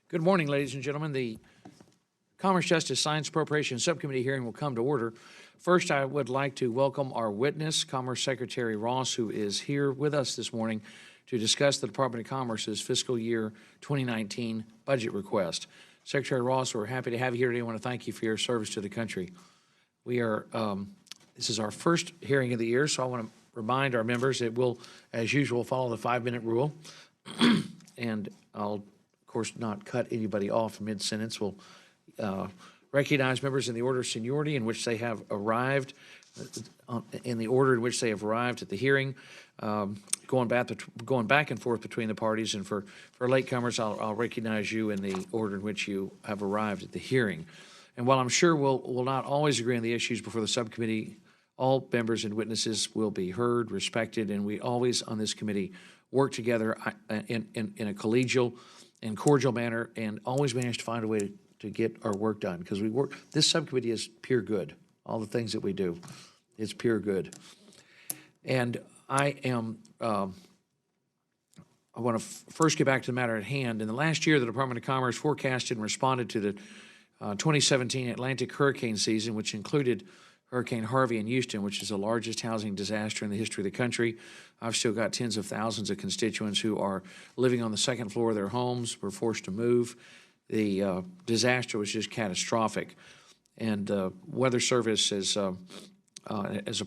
Good morning, ladies and gentlemen. The Commerce, Justice, Science, Appropriations Subcommittee hearing will come to order. First, I would like to welcome our witness, Commerce Secretary Ross, who is here with us this morning to discuss the Department of Commerce's fiscal year 2019 budget request. Secretary Ross, we're happy to have you here today. I want to thank you for your service to the country. We are, this is our first hearing of the year, so I want to remind our members that we'll, as usual, follow the 5-minute rule. And I'll, of course, not cut anybody off mid-sentence. We'll recognize members in the order of seniority in which they have arrived, in the order in which they have arrived at the hearing, going back and forth between the parties. And for latecomers, I'll recognize you in the order in which you have arrived at the hearing. And while I'm sure we'll not always agree on the issues before the subcommittee, all members and witnesses will be heard, respected, and we always on this committee work together in a collegial and cordial manner, and always manage to find a way to get our work done, because we work. This subcommittee is pure good. All the things that we do, it's pure good. And I want to first get back to the matter at hand. In the last year, the Department of Commerce forecasted and responded to the 2017 Atlantic hurricane season, which included Hurricane Harvey in Houston, which is the largest housing disaster in the history of the country. I've still got tens of thousands of constituents who are living on the second floor of their homes, were forced to move. The disaster was just catastrophic. And Weather Service, as a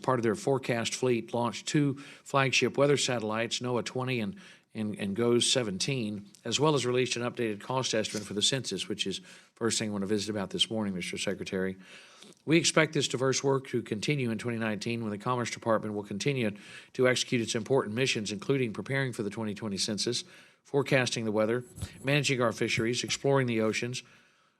part of their forecast fleet, launched 2 flagship weather satellites, Noaa 20 and GOES 17, as well as released an updated cost estimate for the census, which is the first thing I want to visit about this morning, Mr. Secretary. We expect this diverse work to continue in 2019 when the Commerce Department will continue to execute its important missions, including preparing for the 2020 census, forecasting the weather, managing our fisheries, exploring the oceans,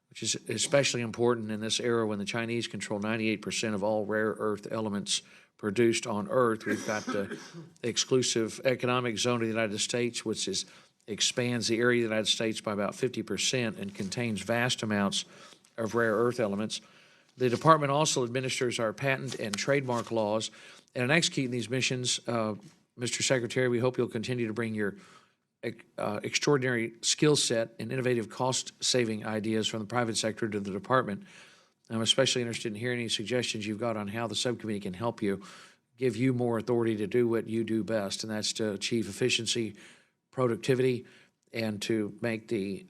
which is especially important in this era when the Chinese control 98% of all rare earth elements produced on Earth. We've got the exclusive economic zone of the United States, which expands the area of the United States by about 50% and contains vast amounts of rare earth elements. The department also administers our patent and trademark laws. And in executing these missions, Mr. Secretary, we hope you'll continue to bring your extraordinary skill set and innovative cost-saving ideas from the private sector to the department. I'm especially interested in hearing any suggestions you've got on how the subcommittee can help you, give you more authority to do what you do best, and that's to achieve efficiency, productivity, and to make the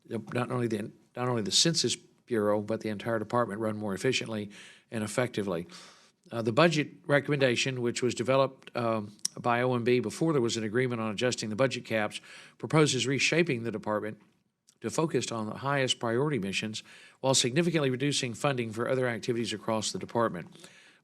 not only the Census Bureau, but the entire department run more efficiently and effectively. The budget recommendation, which was developed by OMB before there was an agreement on adjusting the budget caps, proposes reshaping the department to focus on the highest priority missions while significantly reducing funding for other activities across the department.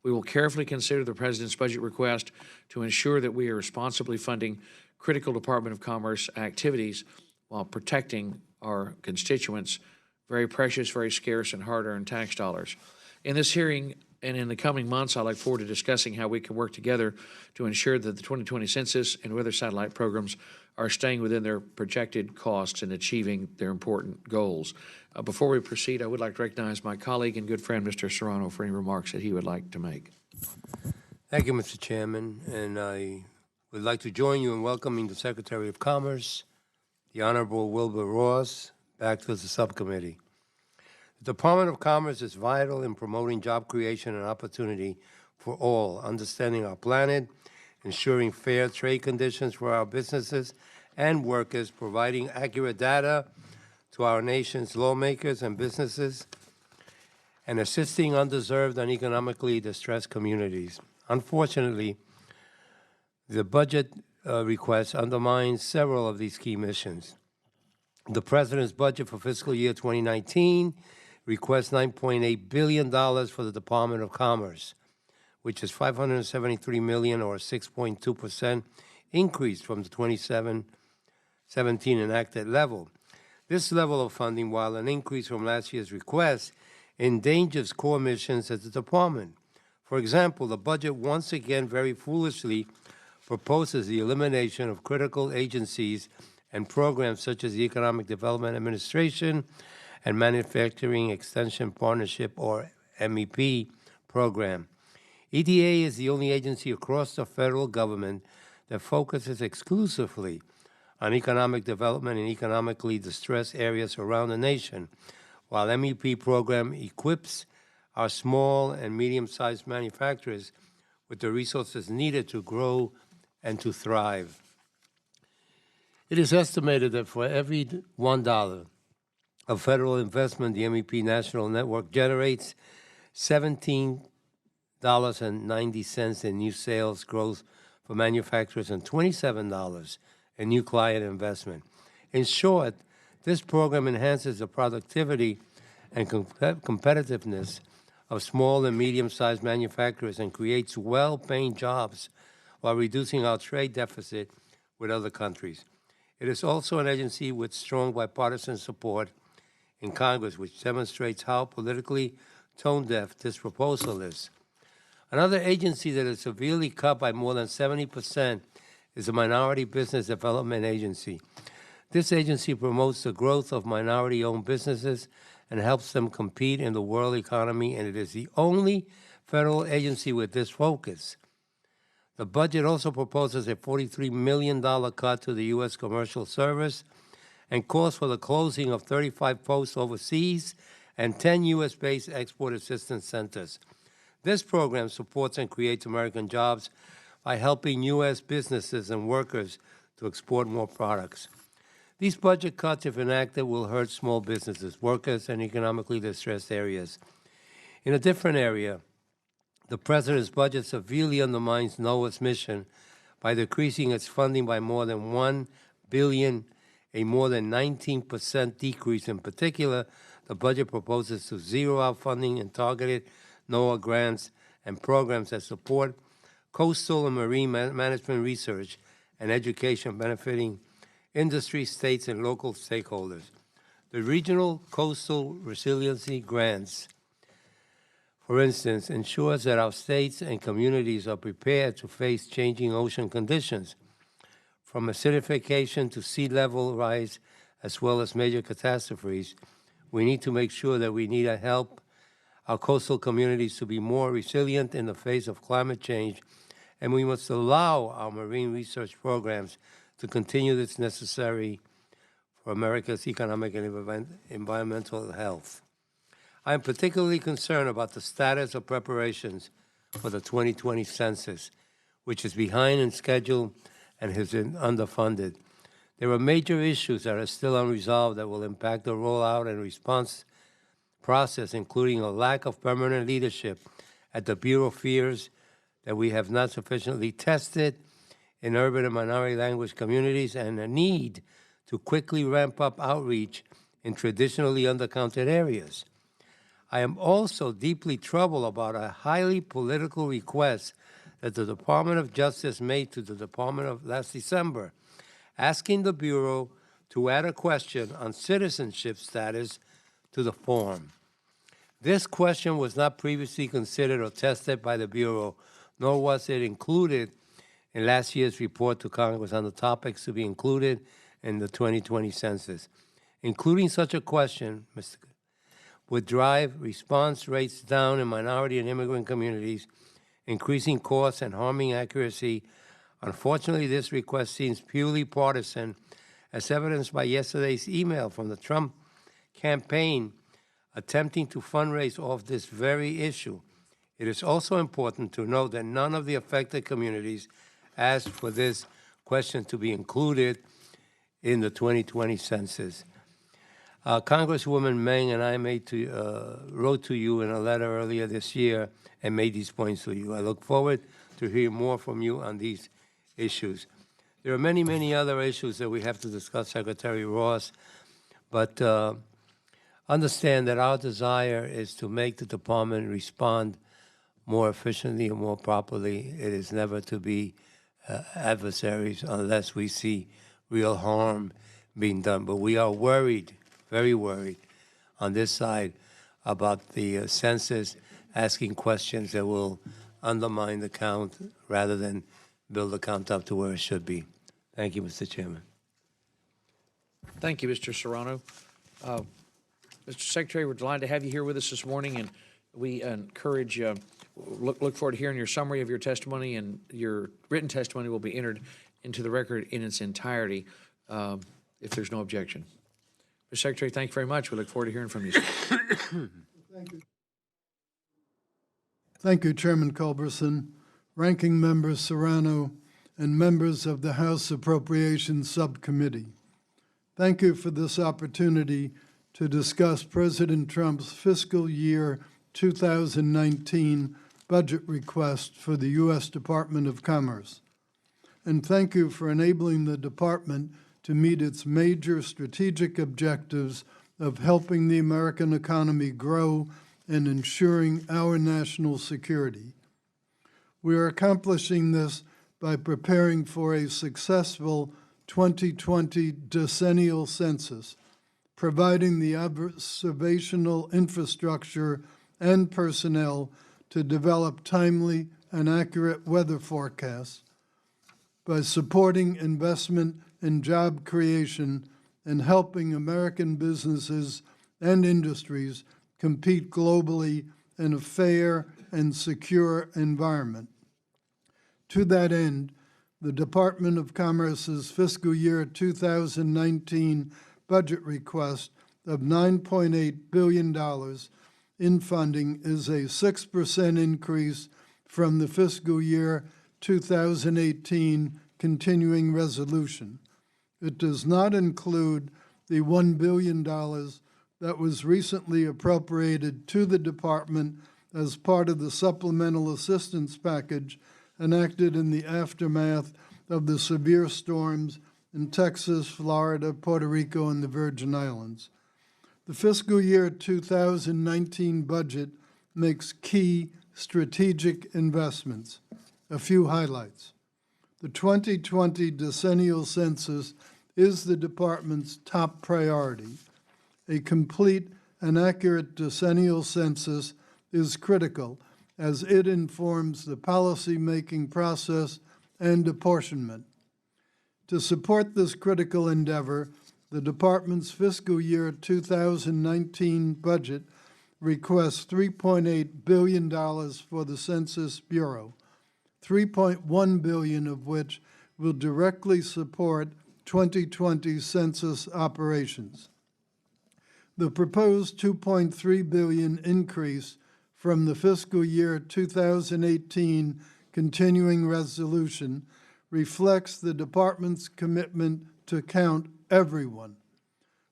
We will carefully consider the President's budget request to ensure that we are responsibly funding critical Department of Commerce activities while protecting our constituents' very precious, very scarce, and hard-earned tax dollars. In this hearing and in the coming months, I look forward to discussing how we can work together to ensure that the 2020 census and weather satellite programs are staying within their projected costs and achieving their important goals. Before we proceed, I would like to recognize my colleague and good friend, Mr. Serrano, for any remarks that he would like to make. Thank you, Mr. Chairman, and I would like to join you in welcoming the Secretary of Commerce, the Honorable Wilbur Ross, back to the subcommittee. The Department of Commerce is vital in promoting job creation and opportunity for all, understanding our planet, ensuring fair trade conditions for our businesses and workers, providing accurate data to our nation's lawmakers and businesses, and assisting undeserved and economically distressed communities. Unfortunately, the budget request undermines several of these key missions. The President's budget for fiscal year 2019 requests $9.8 billion for the Department of Commerce, which is $573 million or 6.2% increase from the 2017 enacted level. This level of funding, while an increase from last year's request, endangers core missions at the department. For example, the budget once again very foolishly proposes the elimination of critical agencies and programs such as the Economic Development Administration and Manufacturing Extension Partnership, or MEP, program. EDA is the only agency across the federal government that focuses exclusively on economic development in economically distressed areas around the nation, while MEP program equips our small and medium-sized manufacturers with the resources needed to grow and to thrive. It is estimated that for every $1 of federal investment, the MEP National Network generates $17.90 in new sales growth for manufacturers and $27 in new client investment. In short, this program enhances the productivity and competitiveness of small and medium-sized manufacturers and creates well-paying jobs while reducing our trade deficit with other countries. It is also an agency with strong bipartisan support in Congress, which demonstrates how politically tone-deaf this proposal is. Another agency that is severely cut by more than 70% is the Minority Business Development Agency. This agency promotes the growth of minority-owned businesses and helps them compete in the world economy, and it is the only federal agency with this focus. The budget also proposes a $43 million cut to the U.S. Commercial Service and calls for the closing of 35 posts overseas and 10 U.S.-based export assistance centers. This program supports and creates American jobs by helping U.S. businesses and workers to export more products. These budget cuts, if enacted, will hurt small businesses, workers, and economically distressed areas. In a different area, the President's budget severely undermines Noaa's mission by decreasing its funding by more than $1 billion, a more than 19% decrease. In particular, the budget proposes to zero out funding in targeted Noaa grants and programs that support coastal and marine management research and education benefiting industry, states, and local stakeholders. The regional coastal resiliency grants, for instance, ensures that our states and communities are prepared to face changing ocean conditions, from acidification to sea level rise, as well as major catastrophes. We need to make sure that we need to help our coastal communities to be more resilient in the face of climate change, and we must allow our marine research programs to continue that's necessary for America's economic and environmental health. I am particularly concerned about the status of preparations for the 2020 census, which is behind in schedule and has been underfunded. There are major issues that are still unresolved that will impact the rollout and response process, including a lack of permanent leadership at the Bureau, fears that we have not sufficiently tested in urban and minority language communities, and a need to quickly ramp up outreach in traditionally undercounted areas. I am also deeply troubled about a highly political request that the Department of Justice made to the Department of last December, asking the Bureau to add a question on citizenship status to the form. This question was not previously considered or tested by the Bureau, nor was it included in last year's report to Congress on the topics to be included in the 2020 census. Including such a question, would drive response rates down in minority and immigrant communities, increasing costs and harming accuracy. Unfortunately, this request seems purely partisan, as evidenced by yesterday's email from the Trump campaign attempting to fundraise off this very issue. It is also important to note that none of the affected communities asked for this question to be included in the 2020 census. Congresswoman Meng and I wrote to you in a letter earlier this year and made these points to you. I look forward to hearing more from you on these issues. There are many, many other issues that we have to discuss, Secretary Ross, but understand that our desire is to make the department respond more efficiently and more properly. It is never to be adversaries unless we see real harm being done. But we are worried, very worried, on this side about the census asking questions that will undermine the count rather than build the count up to where it should be. Thank you, Mr. Chairman. Thank you, Mr. Serrano. Mr. Secretary, we're delighted to have you here with us this morning, and we encourage, look forward to hearing your summary of your testimony, and your written testimony will be entered into the record in its entirety. if there's no objection. Mr. Secretary, thank you very much. We look forward to hearing from you, sir. Thank you. Thank you, Chairman Culberson, Ranking Member Serrano, and members of the House Appropriations Subcommittee. Thank you for this opportunity to discuss President Trump's fiscal year 2019 budget request for the U.S. Department of Commerce. And thank you for enabling the department to meet its major strategic objectives of helping the American economy grow and ensuring our national security. We are accomplishing this by preparing for a successful 2020 decennial census, providing the observational infrastructure and personnel to develop timely and accurate weather forecasts, by supporting investment and job creation and helping American businesses and industries compete globally in a fair and secure environment. To that end, the Department of Commerce's fiscal year 2019 budget request of $9.8 billion in funding is a 6% increase from the fiscal year 2018 continuing resolution. It does not include the $1 billion that was recently appropriated to the department as part of the supplemental assistance package enacted in the aftermath of the severe storms in Texas, Florida, Puerto Rico, and the Virgin Islands. The fiscal year 2019 budget makes key strategic investments. A few highlights. The 2020 decennial census is the department's top priority. A complete and accurate decennial census is critical as it informs the policy-making process and apportionment. To support this critical endeavor, the department's fiscal year 2019 budget requests $3.8 billion for the Census Bureau, $3.1 billion of which will directly support 2020 census operations. The proposed $2.3 billion increase from the fiscal year 2018 continuing resolution reflects the department's commitment to count everyone.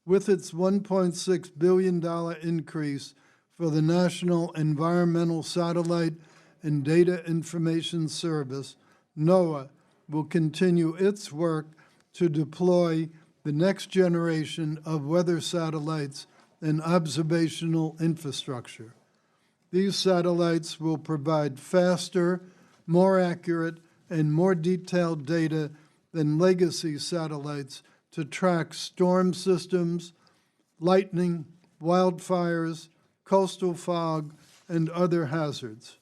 With its $1.6 billion increase for the National Environmental Satellite and Data Information Service, Noaa will continue its work to deploy the next generation of weather satellites and observational infrastructure. These satellites will provide faster, more accurate, and more detailed data than legacy satellites to track storm systems, lightning, wildfires, coastal fog, and other hazards.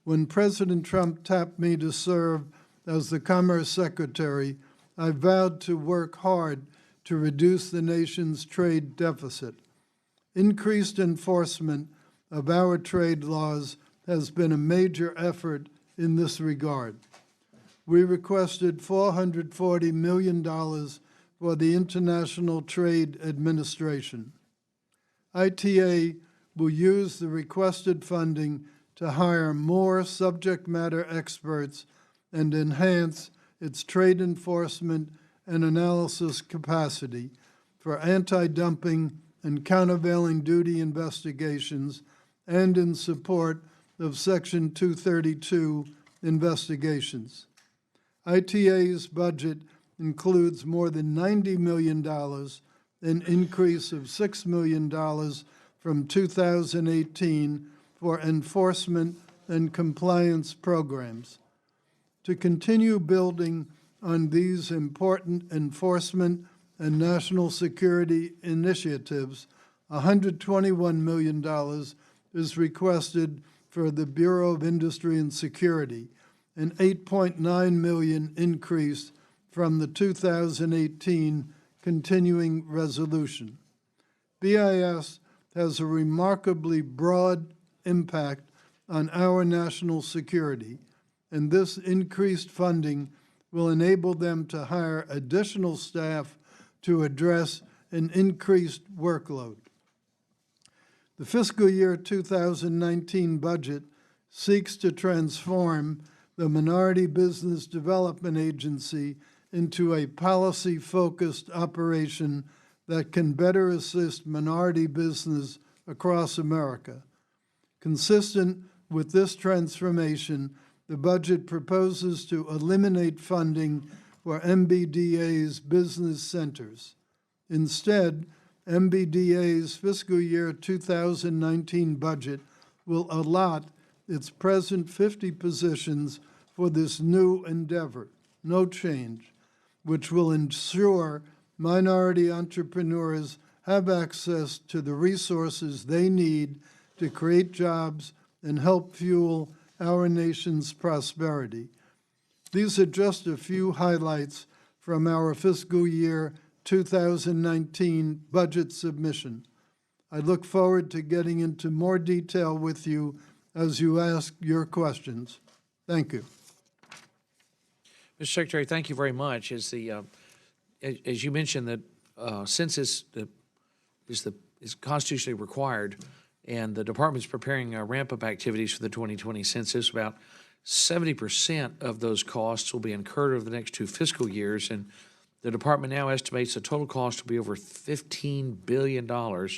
When President Trump tapped me to serve as the Commerce Secretary, I vowed to work hard to reduce the nation's trade deficit. Increased enforcement of our trade laws has been a major effort in this regard. We requested $440 million for the International Trade Administration. ITA will use the requested funding to hire more subject matter experts and enhance its trade enforcement and analysis capacity for anti-dumping and countervailing duty investigations and in support of Section 232 investigations. ITA's budget includes more than $90 million, an increase of $6 million from 2018 for enforcement and compliance programs. To continue building on these important enforcement and national security initiatives, $121 million is requested for the Bureau of Industry and Security, an $8.9 million increase from the 2018 continuing resolution. BIS has a remarkably broad impact on our national security, and this increased funding will enable them to hire additional staff to address an increased workload. The fiscal year 2019 budget seeks to transform the Minority Business Development Agency into a policy-focused operation that can better assist minority business across America. Consistent with this transformation, the budget proposes to eliminate funding for MBDA's business centers. Instead, MBDA's fiscal year 2019 budget will allot its present 50 positions for this new endeavor, no change, which will ensure minority entrepreneurs have access to the resources they need to create jobs and help fuel our nation's prosperity. These are just a few highlights from our fiscal year 2019 budget submission. I look forward to getting into more detail with you as you ask your questions. Thank you. Mr. Secretary, thank you very much. As you mentioned, that census is constitutionally required, and the department's preparing ramp-up activities for the 2020 census. About 70% of those costs will be incurred over the next 2 fiscal years, and the department now estimates the total cost will be over $15 billion, an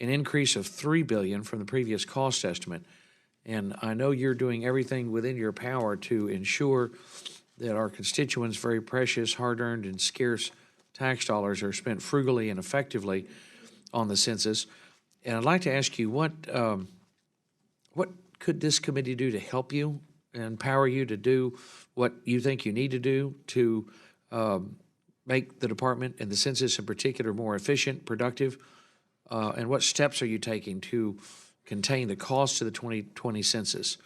increase of $3 billion from the previous cost estimate. And I know you're doing everything within your power to ensure that our constituents' very precious, hard-earned, and scarce tax dollars are spent frugally and effectively on the census. And I'd like to ask you, what could this committee do to help you and empower you to do what you think you need to do to make the department and the census in particular more efficient, productive? And what steps are you taking to contain the cost of the 2020 census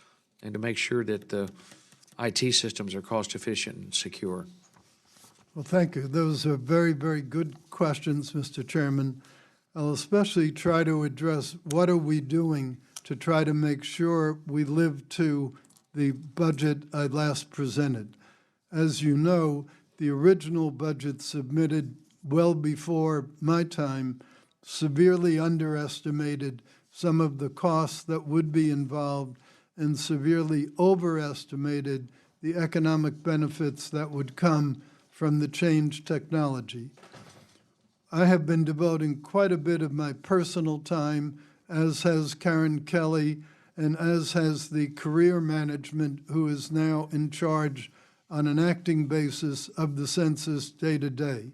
and to make sure that the IT systems are cost efficient and secure? Well, thank you. Those are very, very good questions, Mr. Chairman. I'll especially try to address what are we doing to try to make sure we live to the budget I last presented. As you know, the original budget submitted well before my time severely underestimated some of the costs that would be involved and severely overestimated the economic benefits that would come from the change technology. I have been devoting quite a bit of my personal time, as has Karen Kelly, and as has the career management who is now in charge on an acting basis of the census day to day.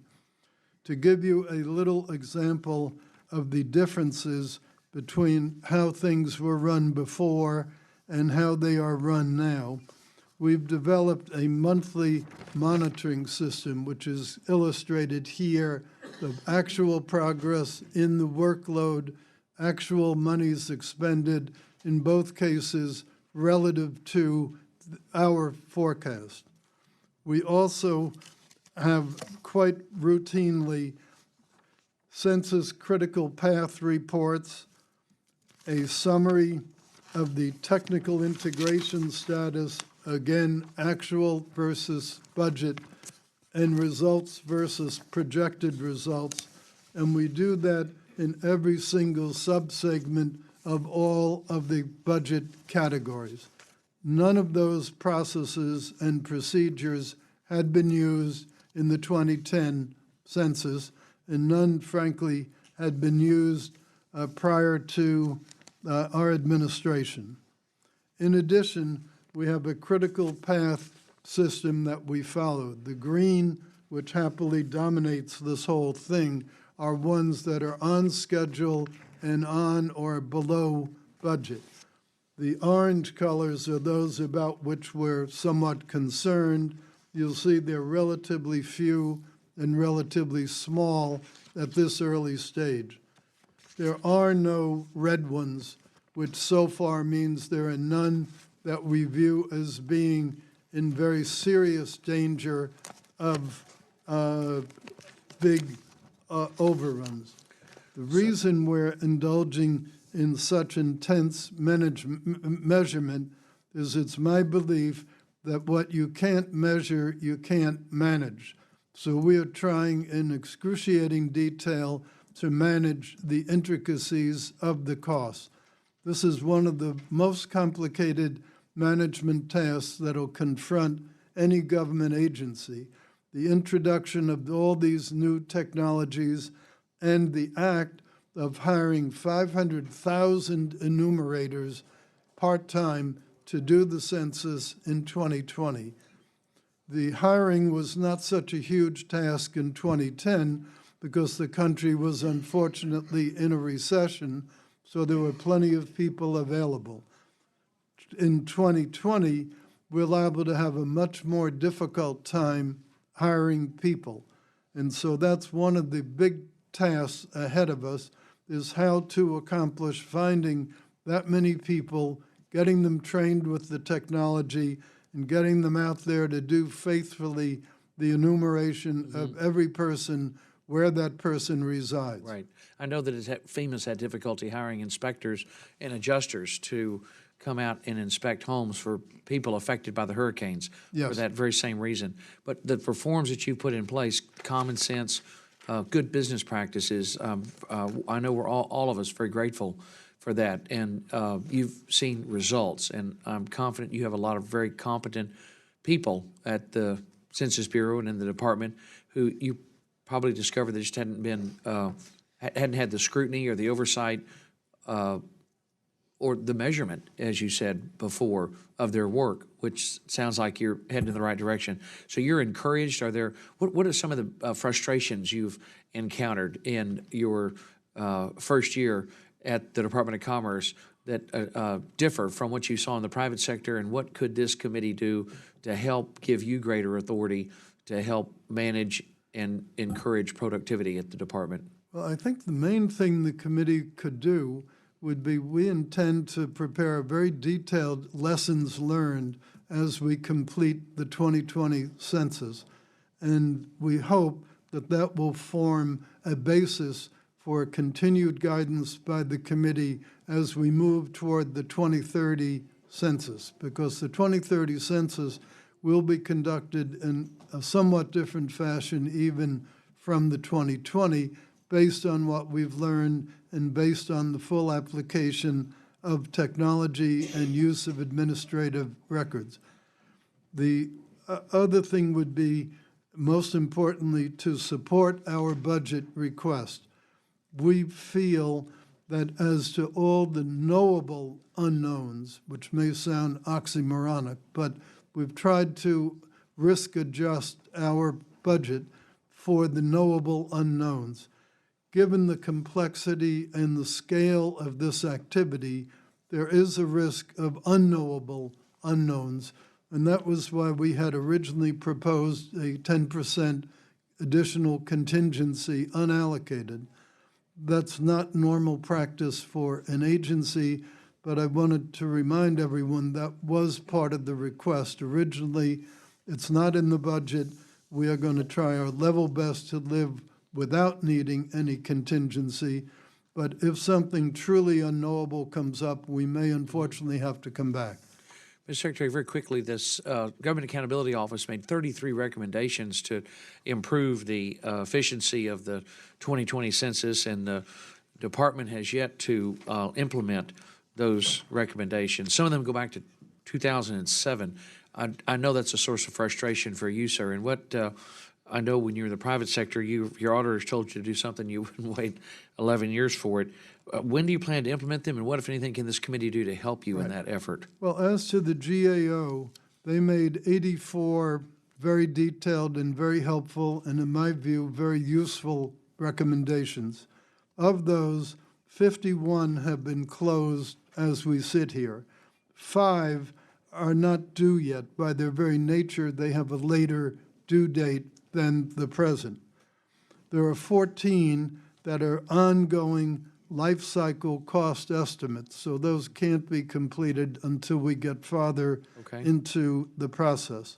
To give you a little example of the differences between how things were run before and how they are run now, we've developed a monthly monitoring system, which is illustrated here, of actual progress in the workload, actual monies expended in both cases relative to our forecast. We also have quite routinely census critical path reports, a summary of the technical integration status, again, actual versus budget, and results versus projected results. And we do that in every single subsegment of all of the budget categories. None of those processes and procedures had been used in the 2010 census, and none, frankly, had been used prior to our administration. In addition, we have a critical path system that we follow. The green, which happily dominates this whole thing, are ones that are on schedule and on or below budget. The orange colors are those about which we're somewhat concerned. You'll see they're relatively few and relatively small at this early stage. There are no red ones, which so far means there are none that we view as being in very serious danger of big overruns. The reason we're indulging in such intense measurement is it's my belief that what you can't measure, you can't manage. So we are trying in excruciating detail to manage the intricacies of the costs. This is one of the most complicated management tasks that will confront any government agency. The introduction of all these new technologies and the act of hiring 500,000 enumerators part-time to do the census in 2020. The hiring was not such a huge task in 2010 because the country was unfortunately in a recession, so there were plenty of people available. In 2020, we're liable to have a much more difficult time hiring people. And so that's one of the big tasks ahead of us, is how to accomplish finding that many people, getting them trained with the technology, and getting them out there to do faithfully the enumeration of every person where that person resides. Right. I know that FEMA's had difficulty hiring inspectors and adjusters to come out and inspect homes for people affected by the hurricanes for that very same reason. But the reforms that you put in place, common sense, good business practices, I know we're all of us very grateful for that, and you've seen results, and I'm confident you have a lot of very competent people at the Census Bureau and in the department who you probably discovered that just hadn't had the scrutiny or the oversight or the measurement, as you said before, of their work, which sounds like you're heading in the right direction. So you're encouraged. What are some of the frustrations you've encountered in your first year at the Department of Commerce that differ from what you saw in the private sector, and what could this committee do to help give you greater authority to help manage and encourage productivity at the department? Well, I think the main thing the committee could do would be, we intend to prepare a very detailed lessons learned as we complete the 2020 census. And we hope that that will form a basis for continued guidance by the committee as we move toward the 2030 census, because the 2030 census will be conducted in a somewhat different fashion even from the 2020, based on what we've learned and based on the full application of technology and use of administrative records. The other thing would be, most importantly, to support our budget request. We feel that as to all the knowable unknowns, which may sound oxymoronic, but we've tried to risk adjust our budget for the knowable unknowns. Given the complexity and the scale of this activity, there is a risk of unknowable unknowns, and that was why we had originally proposed a 10% additional contingency unallocated. That's not normal practice for an agency, but I wanted to remind everyone that was part of the request. Originally, it's not in the budget. We are going to try our level best to live without needing any contingency, but if something truly unknowable comes up, we may unfortunately have to come back. Mr. Secretary, very quickly, this Government Accountability Office made 33 recommendations to improve the efficiency of the 2020 census, and the department has yet to implement those recommendations. Some of them go back to 2007. I know that's a source of frustration for you, sir, and what I know when you're in the private sector, your auditors told you to do something, you wouldn't wait 11 years for it. When do you plan to implement them, and what, if anything, can this committee do to help you in that effort? Well, as to the GAO, they made 84 very detailed and very helpful, and in my view, very useful recommendations. Of those, 51 have been closed as we sit here. 5 are not due yet. By their very nature, they have a later due date than the present. There are 14 that are ongoing life cycle cost estimates, so those can't be completed until we get farther into the process.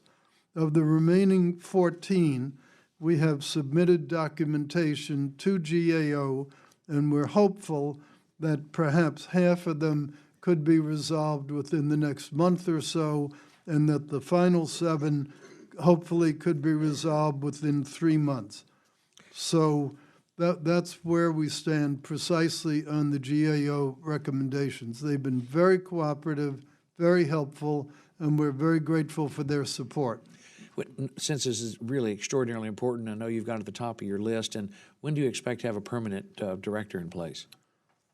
Of the remaining 14, we have submitted documentation to GAO, and we're hopeful that perhaps half of them could be resolved within the next month or so, and that the final 7 hopefully could be resolved within 3 months. So that's where we stand precisely on the GAO recommendations. They've been very cooperative, very helpful, and we're very grateful for their support. Census is really extraordinarily important. I know you've got it at the top of your list. And when do you expect to have a permanent director in place?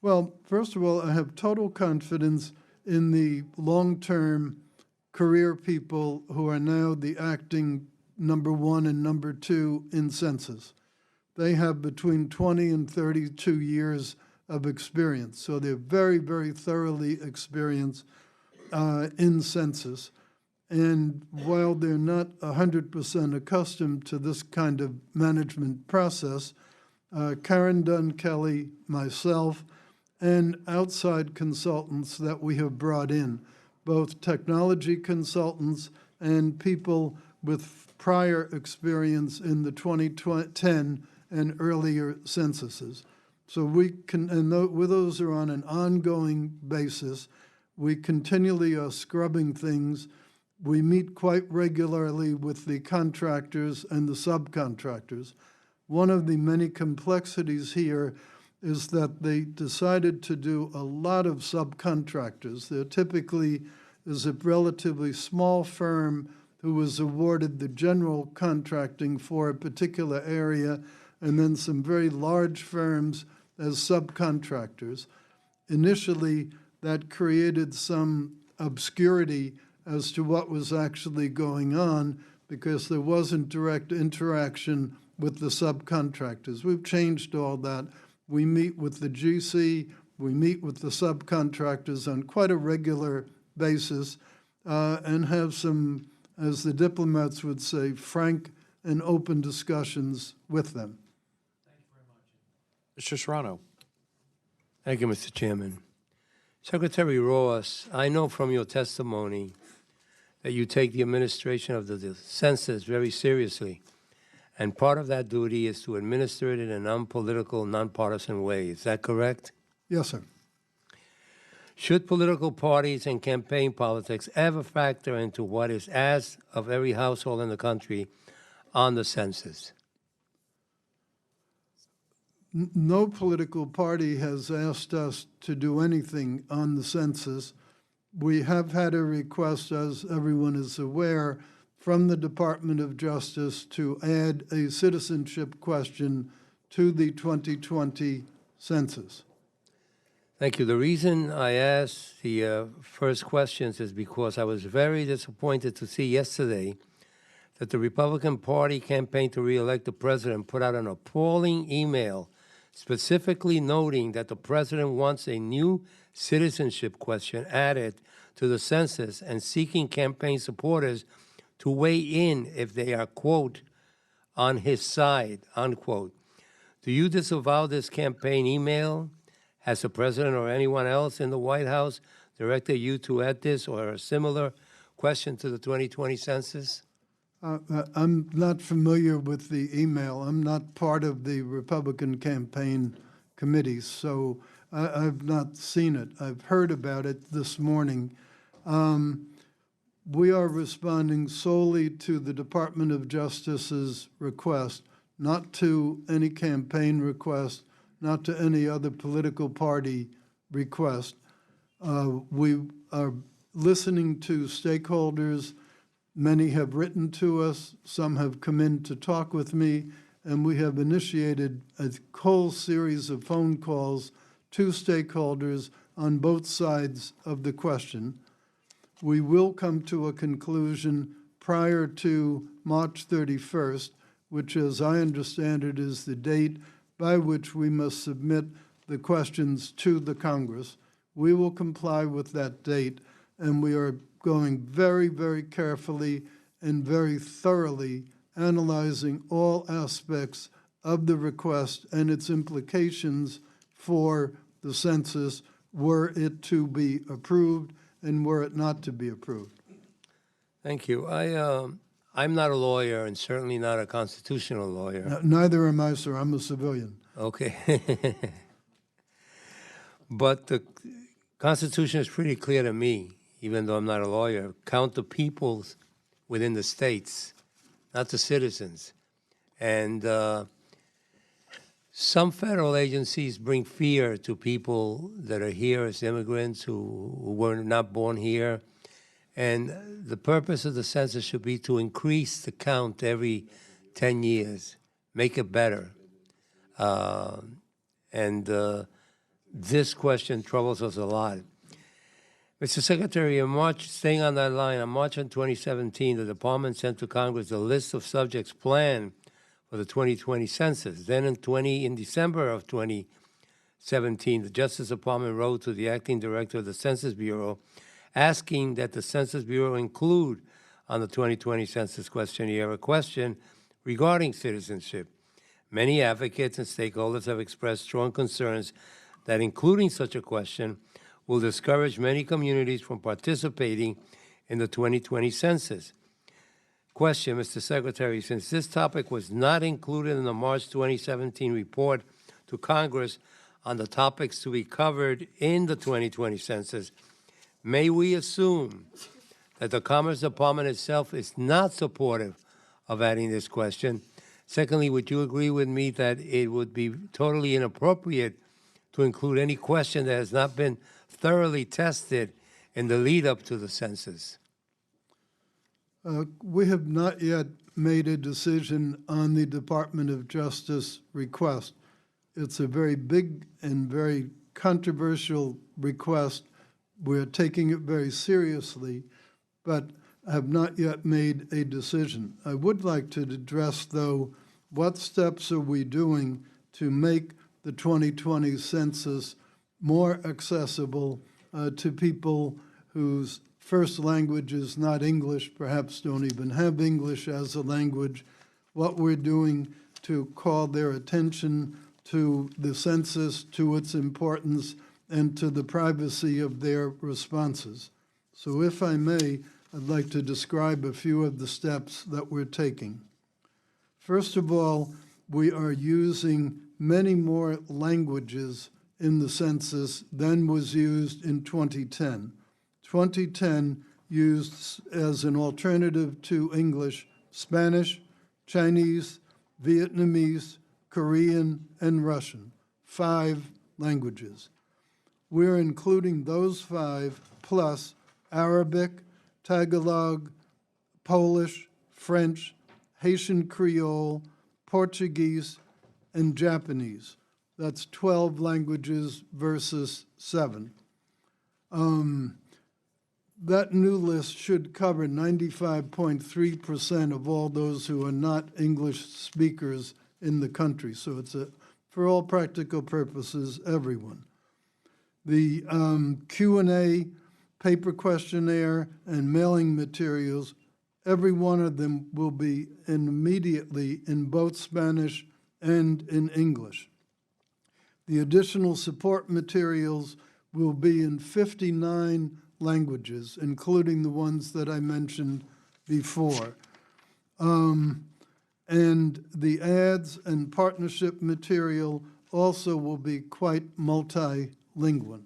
Well, first of all, I have total confidence in the long-term career people who are now the acting number 1 and number 2 in Census. They have between 20 and 32 years of experience. So they're very, very thoroughly experienced in Census. And while they're not 100% accustomed to this kind of management process, Karen Dunn Kelly, myself, and outside consultants that we have brought in, both technology consultants and people with prior experience in the 2010 and earlier censuses. So we can, and those are on an ongoing basis. We continually are scrubbing things. We meet quite regularly with the contractors and the subcontractors. One of the many complexities here is that they decided to do a lot of subcontractors. There typically is a relatively small firm who was awarded the general contracting for a particular area, and then some very large firms as subcontractors. Initially, that created some obscurity as to what was actually going on because there wasn't direct interaction with the subcontractors. We've changed all that. We meet with the GC, we meet with the subcontractors on quite a regular basis and have some, as the diplomats would say, frank and open discussions with them. Thank you very much. Mr. Serrano. Thank you, Mr. Chairman. Secretary Ross, I know from your testimony that you take the administration of the census very seriously, and part of that duty is to administer it in a non-political, nonpartisan way. Is that correct? Yes, sir. Should political parties and campaign politics ever factor into what is asked of every household in the country on the census? No political party has asked us to do anything on the census. We have had a request, as everyone is aware, from the Department of Justice to add a citizenship question to the 2020 census. Thank you. The reason I asked the first questions is because I was very disappointed to see yesterday that the Republican Party campaign to re-elect the president put out an appalling email specifically noting that the president wants a new citizenship question added to the census and seeking campaign supporters to weigh in if they are, quote, on his side, unquote. Do you disavow this campaign email? Has the president or anyone else in the White House directed you to add this or a similar question to the 2020 census? I'm not familiar with the email. I'm not part of the Republican campaign committee, so I've not seen it. I've heard about it this morning. We are responding solely to the Department of Justice's request, not to any campaign request, not to any other political party request. We are listening to stakeholders. Many have written to us, some have come in to talk with me, and we have initiated a whole series of phone calls to stakeholders on both sides of the question. We will come to a conclusion prior to March 31st, which, as I understand it, is the date by which we must submit the questions to the Congress. We will comply with that date, and we are going very, very carefully and very thoroughly analyzing all aspects of the request and its implications for the census were it to be approved and were it not to be approved. Thank you. I'm not a lawyer and certainly not a constitutional lawyer. Neither am I, sir. I'm a civilian. Okay. But the Constitution is pretty clear to me. even though I'm not a lawyer, count the peoples within the states, not the citizens. And some federal agencies bring fear to people that are here as immigrants who were not born here. And the purpose of the census should be to increase the count every 10 years, make it better. This question troubles us a lot. Mr. Secretary, in March, staying on that line, on March 2017, the Department sent to Congress a list of subjects planned for the 2020 census. Then in December of 2017, the Justice Department wrote to the acting director of the Census Bureau asking that the Census Bureau include on the 2020 census questionnaire a question regarding citizenship. Many advocates and stakeholders have expressed strong concerns that including such a question will discourage many communities from participating in the 2020 census. Question, Mr. Secretary, since this topic was not included in the March 2017 report to Congress on the topics to be covered in the 2020 census, may we assume that the Commerce Department itself is not supportive of adding this question? Secondly, would you agree with me that it would be totally inappropriate to include any question that has not been thoroughly tested in the lead up to the census? We have not yet made a decision on the Department of Justice request. It's a very big and very controversial request. We're taking it very seriously, but have not yet made a decision. I would like to address, though, what steps are we doing to make the 2020 census more accessible to people whose first language is not English, perhaps don't even have English as a language, what we're doing to call their attention to the census, to its importance, and to the privacy of their responses. So if I may, I'd like to describe a few of the steps that we're taking. First of all, we are using many more languages in the census than was used in 2010. 2010 used as an alternative to English, Spanish, Chinese, Vietnamese, Korean, and Russian, 5 languages. We're including those 5 plus Arabic, Tagalog, Polish, French, Haitian Creole, Portuguese, and Japanese. That's 12 languages versus 7. That new list should cover 95.3% of all those who are not English speakers in the country. So it's, for all practical purposes, everyone. The Q&A, paper questionnaire, and mailing materials, every one of them will be immediately in both Spanish and in English. The additional support materials will be in 59 languages, including the ones that I mentioned before. And the ads and partnership material also will be quite multilingual.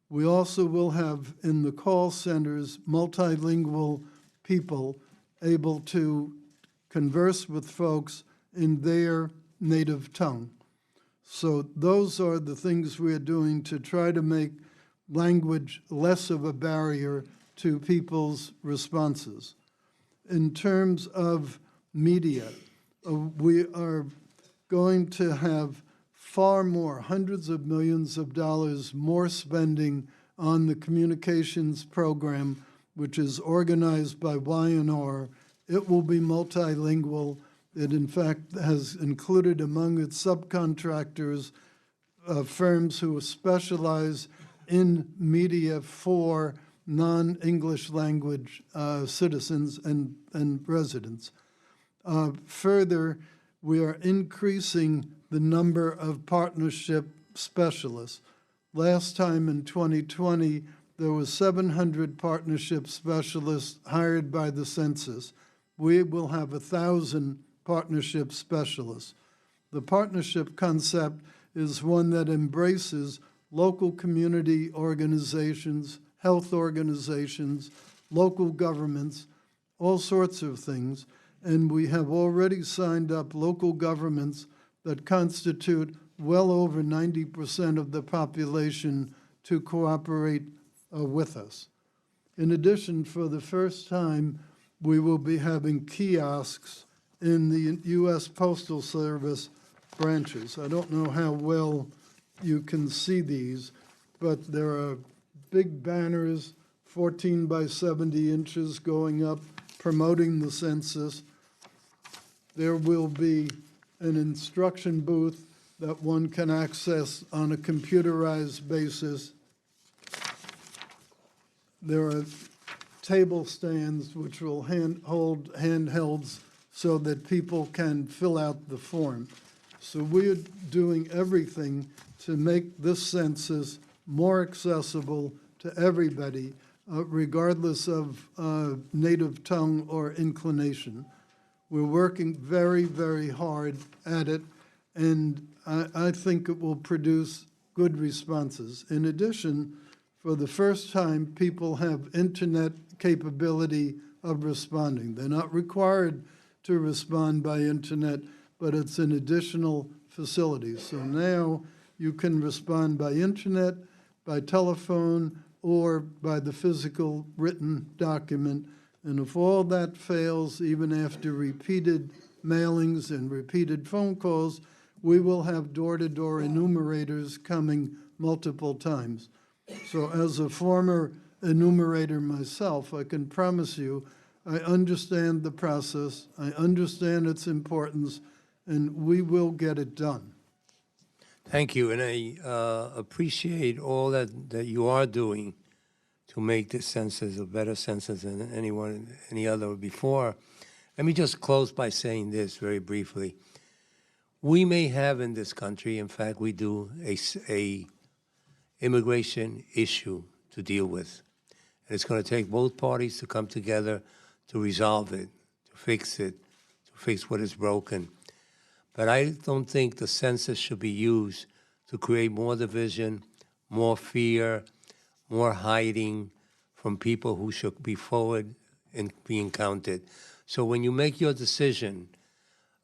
We also will have in the call centers multilingual people able to converse with folks in their native tongue. So those are the things we're doing to try to make language less of a barrier to people's responses. In terms of media, we are going to have far more, hundreds of millions of dollars more spending on the communications program, which is organized by Y&R. It will be multilingual. It, in fact, has included among its subcontractors firms who specialize in media for non-English language citizens and residents. Further, we are increasing the number of partnership specialists. Last time in 2020, there was 700 partnership specialists hired by the census. We will have 1,000 partnership specialists. The partnership concept is one that embraces local community organizations, health organizations, local governments, all sorts of things. And we have already signed up local governments that constitute well over 90% of the population to cooperate with us. In addition, for the first time, we will be having kiosks in the U.S. Postal Service branches. I don't know how well you can see these, but there are big banners, 14 by 70 inches going up, promoting the census. There will be an instruction booth that one can access on a computerized basis. There are table stands which will hold handhelds so that people can fill out the form. So we're doing everything to make this census more accessible to everybody, regardless of native tongue or inclination. We're working very, very hard at it, and I think it will produce good responses. In addition, for the first time, people have internet capability of responding. They're not required to respond by internet, but it's an additional facility. So now you can respond by internet, by telephone, or by the physical written document. And if all that fails, even after repeated mailings and repeated phone calls, we will have door-to-door enumerators coming multiple times. So as a former enumerator myself, I can promise you, I understand the process, I understand its importance, and we will get it done. Thank you, and I appreciate all that you are doing to make this census a better census than any other before. Let me just close by saying this very briefly. We may have in this country, in fact, we do, a immigration issue to deal with. And it's going to take both parties to come together to resolve it, to fix what is broken. But I don't think the census should be used to create more division, more fear, more hiding from people who should be forward and being counted. So when you make your decision,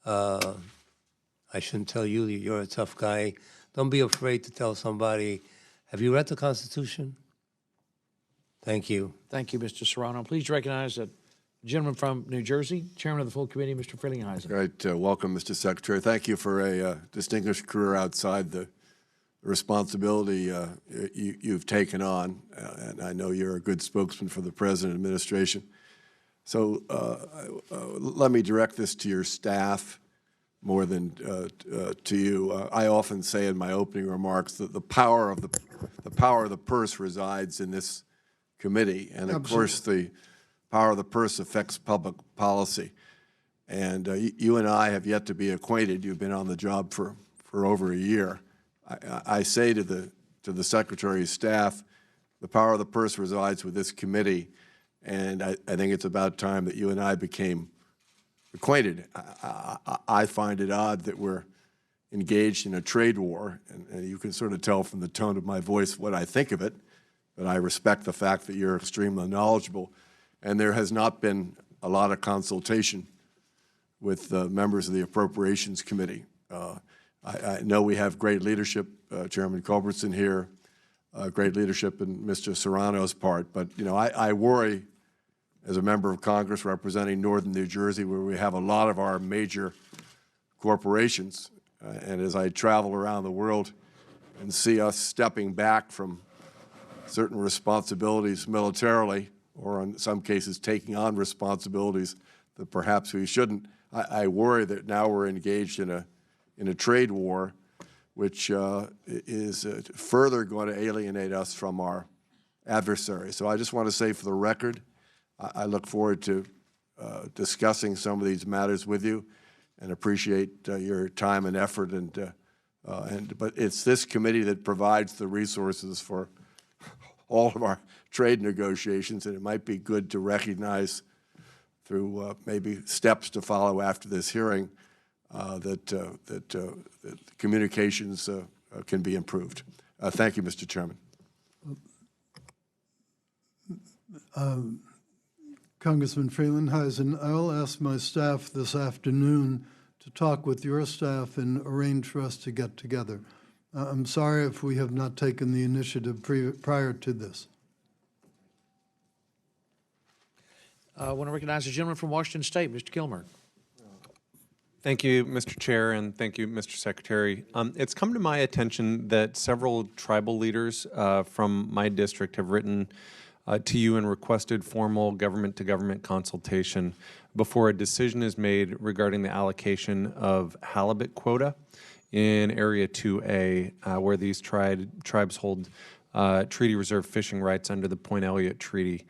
I shouldn't tell you that you're a tough guy. Don't be afraid to tell somebody, have you read the Constitution? Thank you. Thank you, Mr. Serrano. Please recognize a gentleman from New Jersey, Chairman of the full committee, Mr. Frelinghuysen. Great. Welcome, Mr. Secretary. Thank you for a distinguished career outside the responsibility you've taken on. And I know you're a good spokesman for the President and administration. So let me direct this to your staff more than to you. I often say in my opening remarks that the power of the purse resides in this committee, and of course the power of the purse affects public policy. And you and I have yet to be acquainted. You've been on the job for over a year. I say to the Secretary's staff, the power of the purse resides with this committee, and I think it's about time that you and I became acquainted. I find it odd that we're engaged in a trade war, and you can sort of tell from the tone of my voice what I think of it, but I respect the fact that you're extremely knowledgeable, and there has not been a lot of consultation with members of the Appropriations Committee. I know we have great leadership, Chairman Culberson here, great leadership in Mr. Serrano's part, but you know, I worry as a member of Congress representing northern New Jersey, where we have a lot of our major corporations, and as I travel around the world and see us stepping back from certain responsibilities militarily, or in some cases taking on responsibilities that perhaps we shouldn't, I worry that now we're engaged in a trade war, which is further going to alienate us from our adversaries. So I just want to say for the record, I look forward to discussing some of these matters with you, and appreciate your time and effort. But it's this committee that provides the resources for all of our trade negotiations, and it might be good to recognize through maybe steps to follow after this hearing that communications can be improved. Thank you, Mr. Chairman. Congressman Freelandheisen, I'll ask my staff this afternoon to talk with your staff and arrange for us to get together. I'm sorry if we have not taken the initiative prior to this. I want to recognize the gentleman from Washington State, Mr. Kilmer. Thank you, Mr. Chair, and thank you, Mr. Secretary. It's come to my attention that several tribal leaders from my district have written to you and requested formal government-to-government consultation before a decision is made regarding the allocation of halibut quota in Area 2A, where these tribes hold treaty reserve fishing rights under the Point Elliott Treaty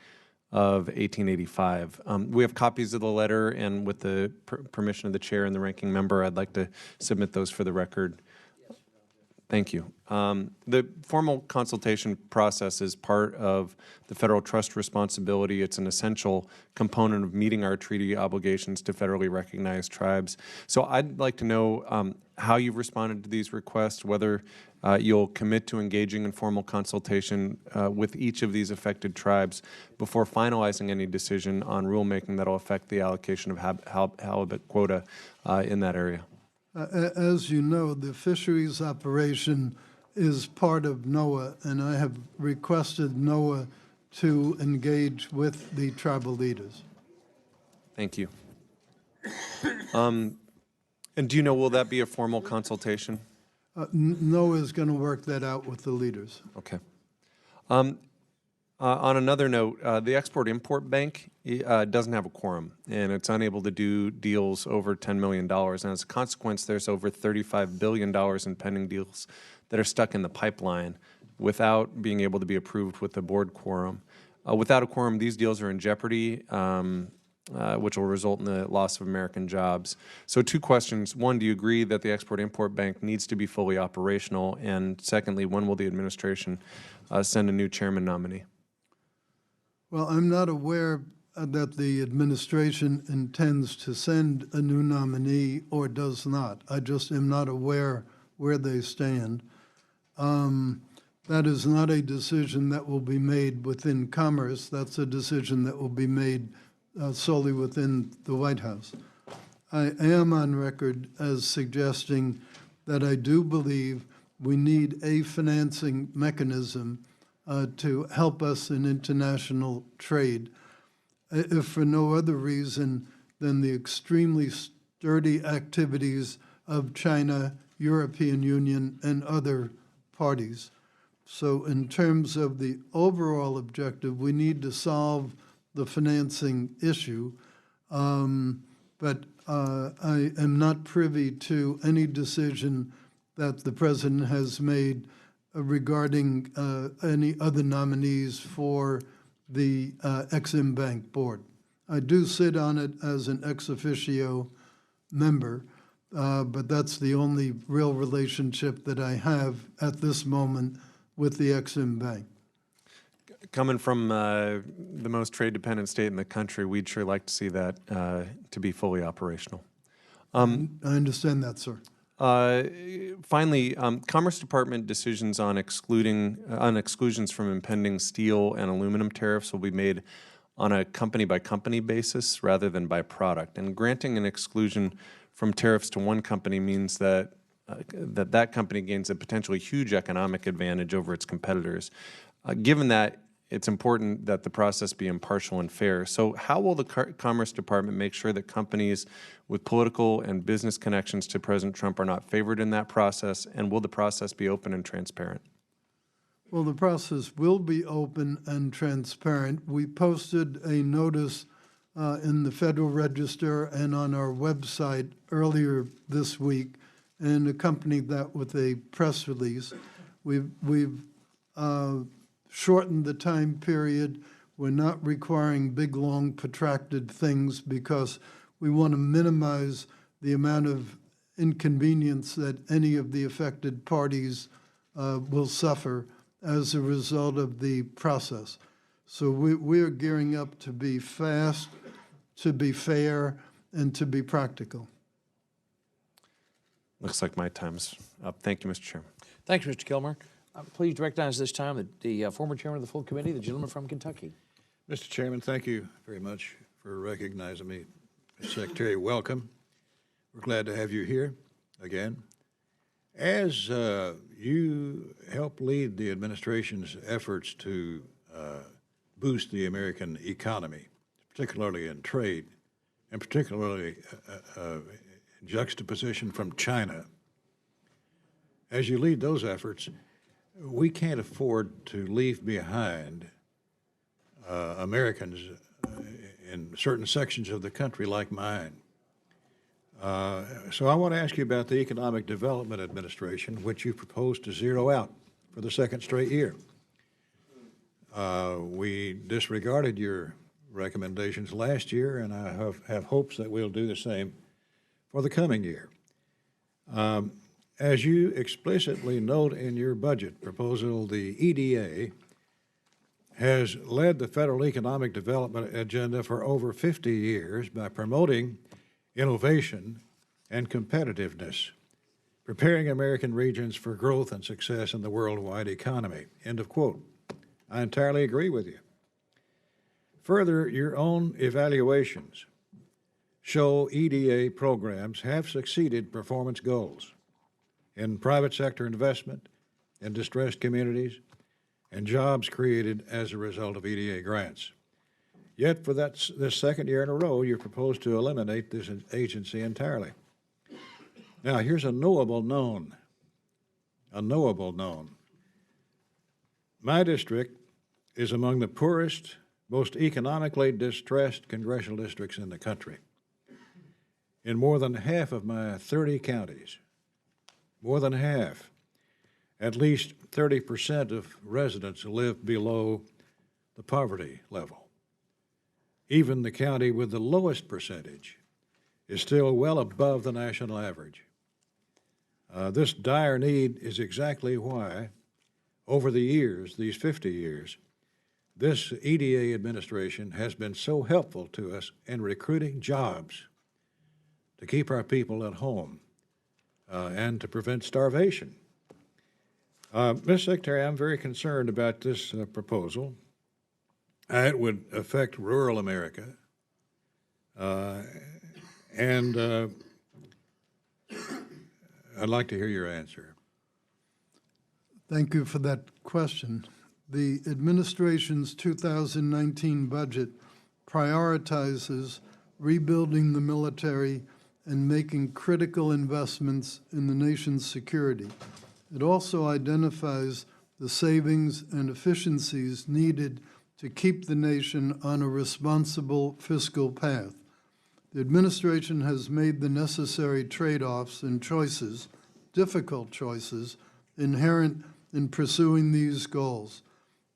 of 1885. We have copies of the letter, and with the permission of the chair and the ranking member, I'd like to submit those for the record. Thank you. The formal consultation process is part of the federal trust responsibility. It's an essential component of meeting our treaty obligations to federally recognized tribes. So I'd like to know how you've responded to these requests, whether you'll commit to engaging in formal consultation with each of these affected tribes before finalizing any decision on rulemaking that will affect the allocation of halibut quota in that area. As you know, the fisheries operation is part of Noaa, and I have requested Noaa to engage with the tribal leaders. Thank you. And do you know, will that be a formal consultation? Noaa is going to work that out with the leaders. Okay. On another note, the Export-Import Bank doesn't have a quorum, and it's unable to do deals over $10 million. And as a consequence, there's over $35 billion in pending deals that are stuck in the pipeline without being able to be approved with the board quorum. Without a quorum, these deals are in jeopardy, which will result in the loss of American jobs. So 2 questions. 1, do you agree that the Export-Import Bank needs to be fully operational? And secondly, when will the administration send a new chairman nominee? Well, I'm not aware that the administration intends to send a new nominee or does not. I just am not aware where they stand. That is not a decision that will be made within Commerce. That's a decision that will be made solely within the White House. I am on record as suggesting that I do believe we need a financing mechanism to help us in international trade, if for no other reason than the extremely sturdy activities of China, European Union, and other parties. So in terms of the overall objective, we need to solve the financing issue, but I am not privy to any decision that the President has made regarding any other nominees for the Ex-Im Bank board. I do sit on it as an ex officio member, but that's the only real relationship that I have at this moment with the Ex-Im Bank. Coming from the most trade-dependent state in the country, we'd sure like to see that to be fully operational. I understand that, sir. Finally, Commerce Department decisions on exclusions from impending steel and aluminum tariffs will be made on a company-by-company basis rather than by product. And granting an exclusion from tariffs to one company means that that company gains a potentially huge economic advantage over its competitors. Given that, it's important that the process be impartial and fair. So how will the Commerce Department make sure that companies with political and business connections to President Trump are not favored in that process, and will the process be open and transparent? Well, the process will be open and transparent. We posted a notice in the Federal Register and on our website earlier this week and accompanied that with a press release. We've shortened the time period. We're not requiring big, long, protracted things because we want to minimize the amount of inconvenience that any of the affected parties will suffer as a result of the process. So we're gearing up to be fast, to be fair, and to be practical. Looks like my time's up. Thank you, Mr. Chairman. Thank you, Mr. Kilmer. Please recognize this time the former chairman of the full committee, the gentleman from Kentucky. Mr. Chairman, thank you very much for recognizing me. Mr. Secretary, welcome. We're glad to have you here again. As you help lead the administration's efforts to boost the American economy, particularly in trade, and particularly in juxtaposition from China, as you lead those efforts, we can't afford to leave behind Americans in certain sections of the country like mine. So I want to ask you about the Economic Development Administration, which you proposed to zero out for the second straight year. We disregarded your recommendations last year, and I have hopes that we'll do the same for the coming year. As you explicitly note in your budget proposal, the EDA has led the federal economic development agenda for over 50 years by promoting innovation and competitiveness, preparing American regions for growth and success in the worldwide economy. End of quote. I entirely agree with you. Further, your own evaluations show EDA programs have succeeded performance goals in private sector investment, in distressed communities, and jobs created as a result of EDA grants. Yet for this second year in a row, you propose to eliminate this agency entirely. Now, here's a knowable known. My district is among the poorest, most economically distressed congressional districts in the country. In more than half of my 30 counties, more than half, at least 30% of residents live below the poverty level. Even the county with the lowest percentage is still well above the national average. This dire need is exactly why, over the years, these 50 years, this EDA administration has been so helpful to us in recruiting jobs to keep our people at home and to prevent starvation. Mr. Secretary, I'm very concerned about this proposal. It would affect rural America, and I'd like to hear your answer. Thank you for that question. The administration's 2019 budget prioritizes rebuilding the military and making critical investments in the nation's security. It also identifies the savings and efficiencies needed to keep the nation on a responsible fiscal path. The administration has made the necessary trade-offs and choices, difficult choices, inherent in pursuing these goals.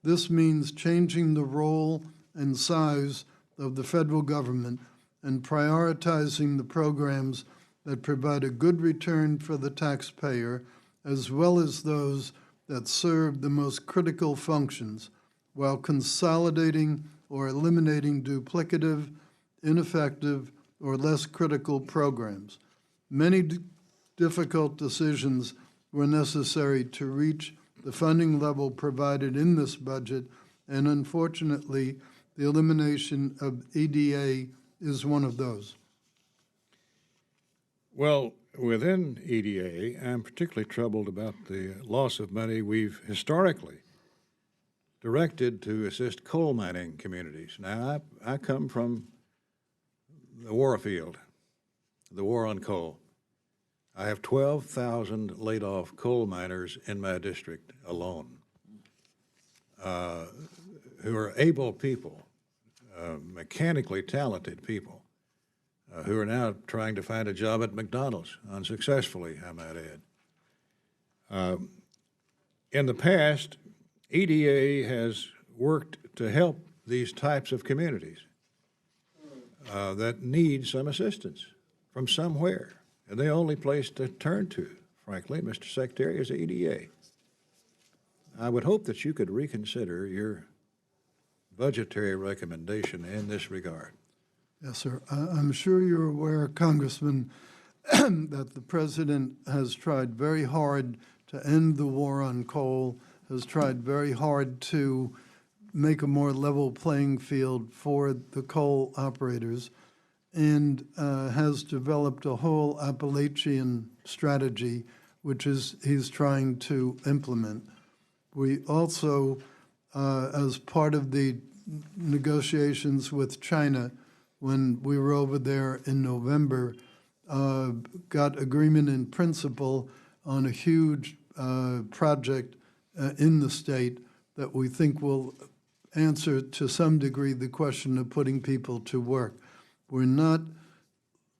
This means changing the role and size of the federal government and prioritizing the programs that provide a good return for the taxpayer, as well as those that serve the most critical functions, while consolidating or eliminating duplicative, ineffective, or less critical programs. Many difficult decisions were necessary to reach the funding level provided in this budget, and unfortunately, the elimination of EDA is one of those. Well, within EDA, I'm particularly troubled about the loss of money we've historically directed to assist coal mining communities. Now, I come from the war field, the war on coal. I have 12,000 laid-off coal miners in my district alone, who are able people, mechanically talented people, who are now trying to find a job at McDonald's, unsuccessfully, I might add. In the past, EDA has worked to help these types of communities that need some assistance from somewhere. And the only place to turn to, frankly, Mr. Secretary, is EDA. I would hope that you could reconsider your budgetary recommendation in this regard. Yes, sir. I'm sure you're aware, Congressman, that the President has tried very hard to end the war on coal, has tried very hard to make a more level playing field for the coal operators, and has developed a whole Appalachian strategy, which he's trying to implement. We also, as part of the negotiations with China, when we were over there in November, got agreement in principle on a huge project in the state that we think will answer to some degree the question of putting people to work. We're not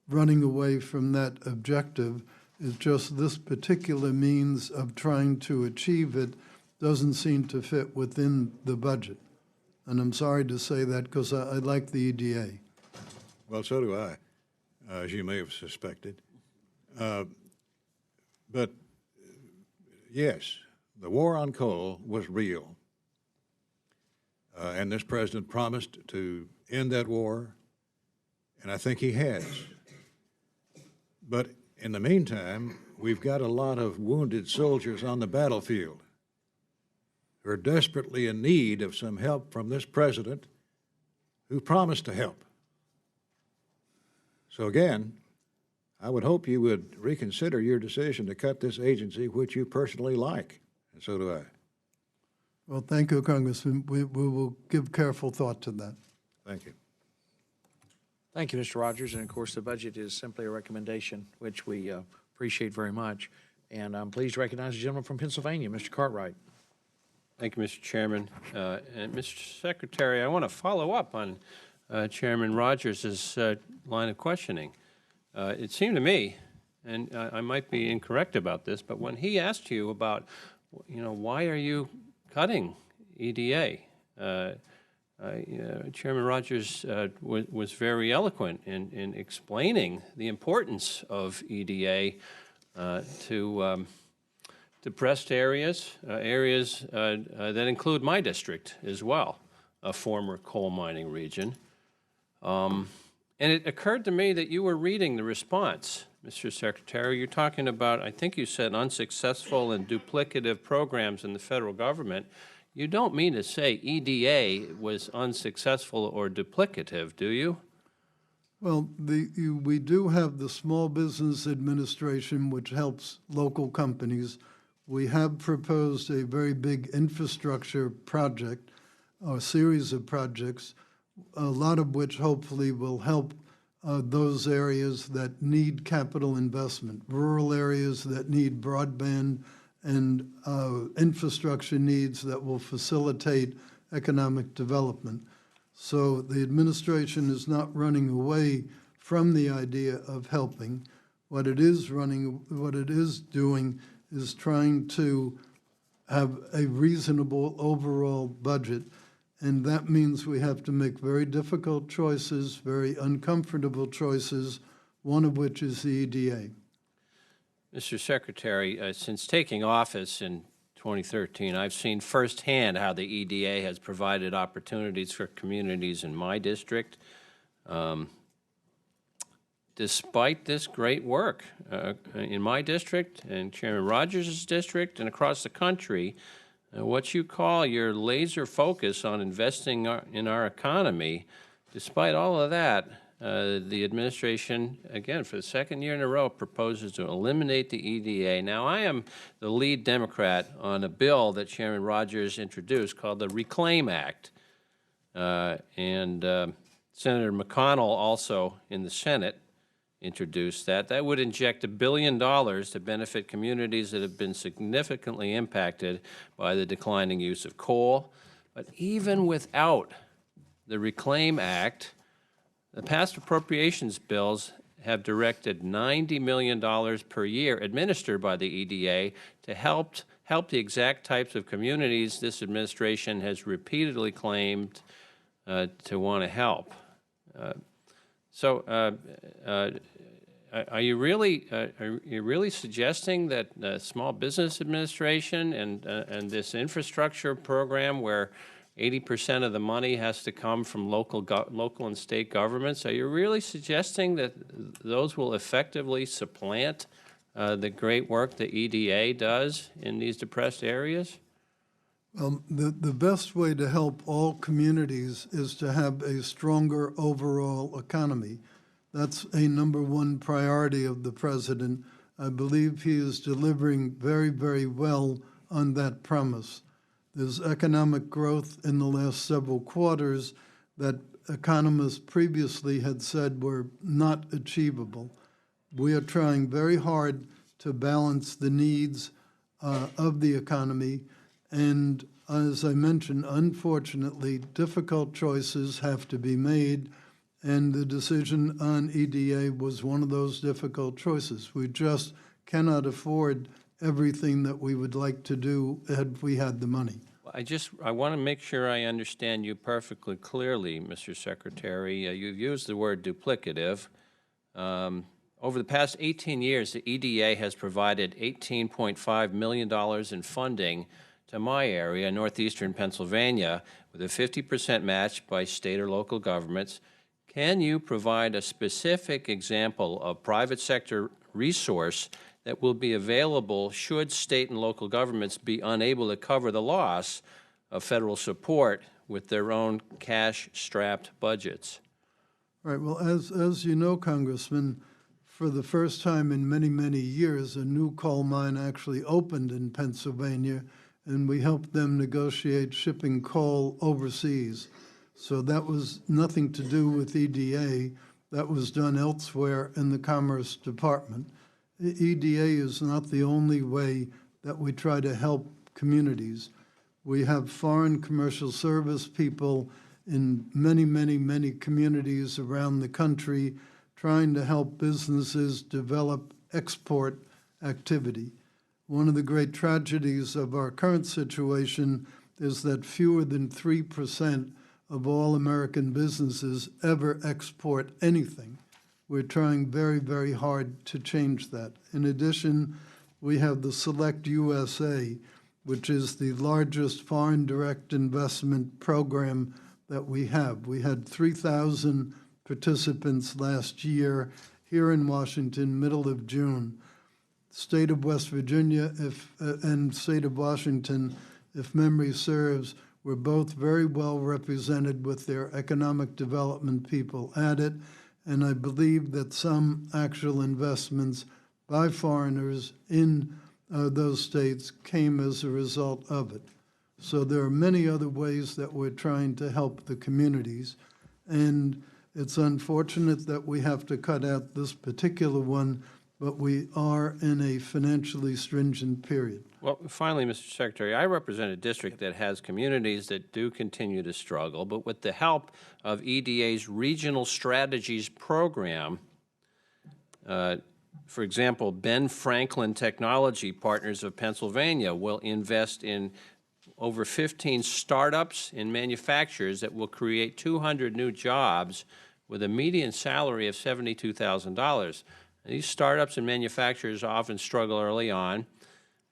running away from that objective. It's just this particular means of trying to achieve it doesn't seem to fit within the budget. And I'm sorry to say that because I like the EDA. Well, so do I, as you may have suspected. But yes, the war on coal was real. And this president promised to end that war, and I think he has. But in the meantime, we've got a lot of wounded soldiers on the battlefield who are desperately in need of some help from this president who promised to help. So again, I would hope you would reconsider your decision to cut this agency, which you personally like, and so do I. Well, thank you, Congressman. We will give careful thought to that. Thank you. Thank you, Mr. Rogers. And of course, the budget is simply a recommendation, which we appreciate very much. And I'm pleased to recognize the gentleman from Pennsylvania, Mr. Cartwright. Thank you, Mr. Chairman. And Mr. Secretary, I want to follow up on Chairman Rogers' line of questioning. It seemed to me, and I might be incorrect about this, but when he asked you about, why are you cutting EDA? Chairman Rogers was very eloquent in explaining the importance of EDA to depressed areas, areas that include my district as well, a former coal mining region. And it occurred to me that you were reading the response, Mr. Secretary. You're talking about, I think you said, unsuccessful and duplicative programs in the federal government. You don't mean to say EDA was unsuccessful or duplicative, do you? Well, we do have the Small Business Administration, which helps local companies. We have proposed a very big infrastructure project, or series of projects, a lot of which hopefully will help those areas that need capital investment, rural areas that need broadband, and infrastructure needs that will facilitate economic development. So the administration is not running away from the idea of helping. What it is doing is trying to have a reasonable overall budget, and that means we have to make very difficult choices, very uncomfortable choices, one of which is the EDA. Mr. Secretary, since taking office in 2013, I've seen firsthand how the EDA has provided opportunities for communities in my district. Despite this great work in my district and Chairman Rogers' district and across the country, what you call your laser focus on investing in our economy, despite all of that, the administration, again, for the second year in a row, proposes to eliminate the EDA. Now, I am the lead Democrat on a bill that Chairman Rogers introduced called the Reclaim Act. And Senator McConnell also in the Senate introduced that. That would inject $1 billion to benefit communities that have been significantly impacted by the declining use of coal. But even without the Reclaim Act, the past appropriations bills have directed $90 million per year administered by the EDA to help the exact types of communities this administration has repeatedly claimed to want to help. Are you really suggesting that the Small Business Administration and this infrastructure program, where 80% of the money has to come from local and state governments, are you really suggesting that those will effectively supplant the great work the EDA does in these depressed areas? The best way to help all communities is to have a stronger overall economy. That's a #1 priority of the president. I believe he is delivering very, very well on that promise. There's economic growth in the last several quarters that economists previously had said were not achievable. We are trying very hard to balance the needs of the economy. And as I mentioned, unfortunately, difficult choices have to be made, and the decision on EDA was one of those difficult choices. We just cannot afford everything that we would like to do had we had the money. I want to make sure I understand you perfectly clearly, Mr. Secretary. You've used the word duplicative. Over the past 18 years, the EDA has provided $18.5 million in funding to my area, northeastern Pennsylvania, with a 50% match by state or local governments. Can you provide a specific example of private sector resource that will be available should state and local governments be unable to cover the loss of federal support with their own cash-strapped budgets? Right. Well, as you know, Congressman, for the first time in many, many years, a new coal mine actually opened in Pennsylvania, and we helped them negotiate shipping coal overseas. So that was nothing to do with EDA. That was done elsewhere in the Commerce Department. EDA is not the only way that we try to help communities. We have foreign commercial service people in many, many, many communities around the country trying to help businesses develop export activity. One of the great tragedies of our current situation is that fewer than 3% of all American businesses ever export anything. We're trying very, very hard to change that. In addition, we have the Select USA, which is the largest foreign direct investment program that we have. We had 3,000 participants last year here in Washington, middle of June. State of West Virginia and state of Washington, if memory serves, were both very well represented with their economic development people at it, and I believe that some actual investments by foreigners in those states came as a result of it. So there are many other ways that we're trying to help the communities, and it's unfortunate that we have to cut out this particular one, but we are in a financially stringent period. Well, finally, Mr. Secretary, I represent a district that has communities that do continue to struggle, but with the help of EDA's Regional Strategies Program, for example, Ben Franklin Technology Partners of Pennsylvania will invest in over 15 startups and manufacturers that will create 200 new jobs with a median salary of $72,000. These startups and manufacturers often struggle early on.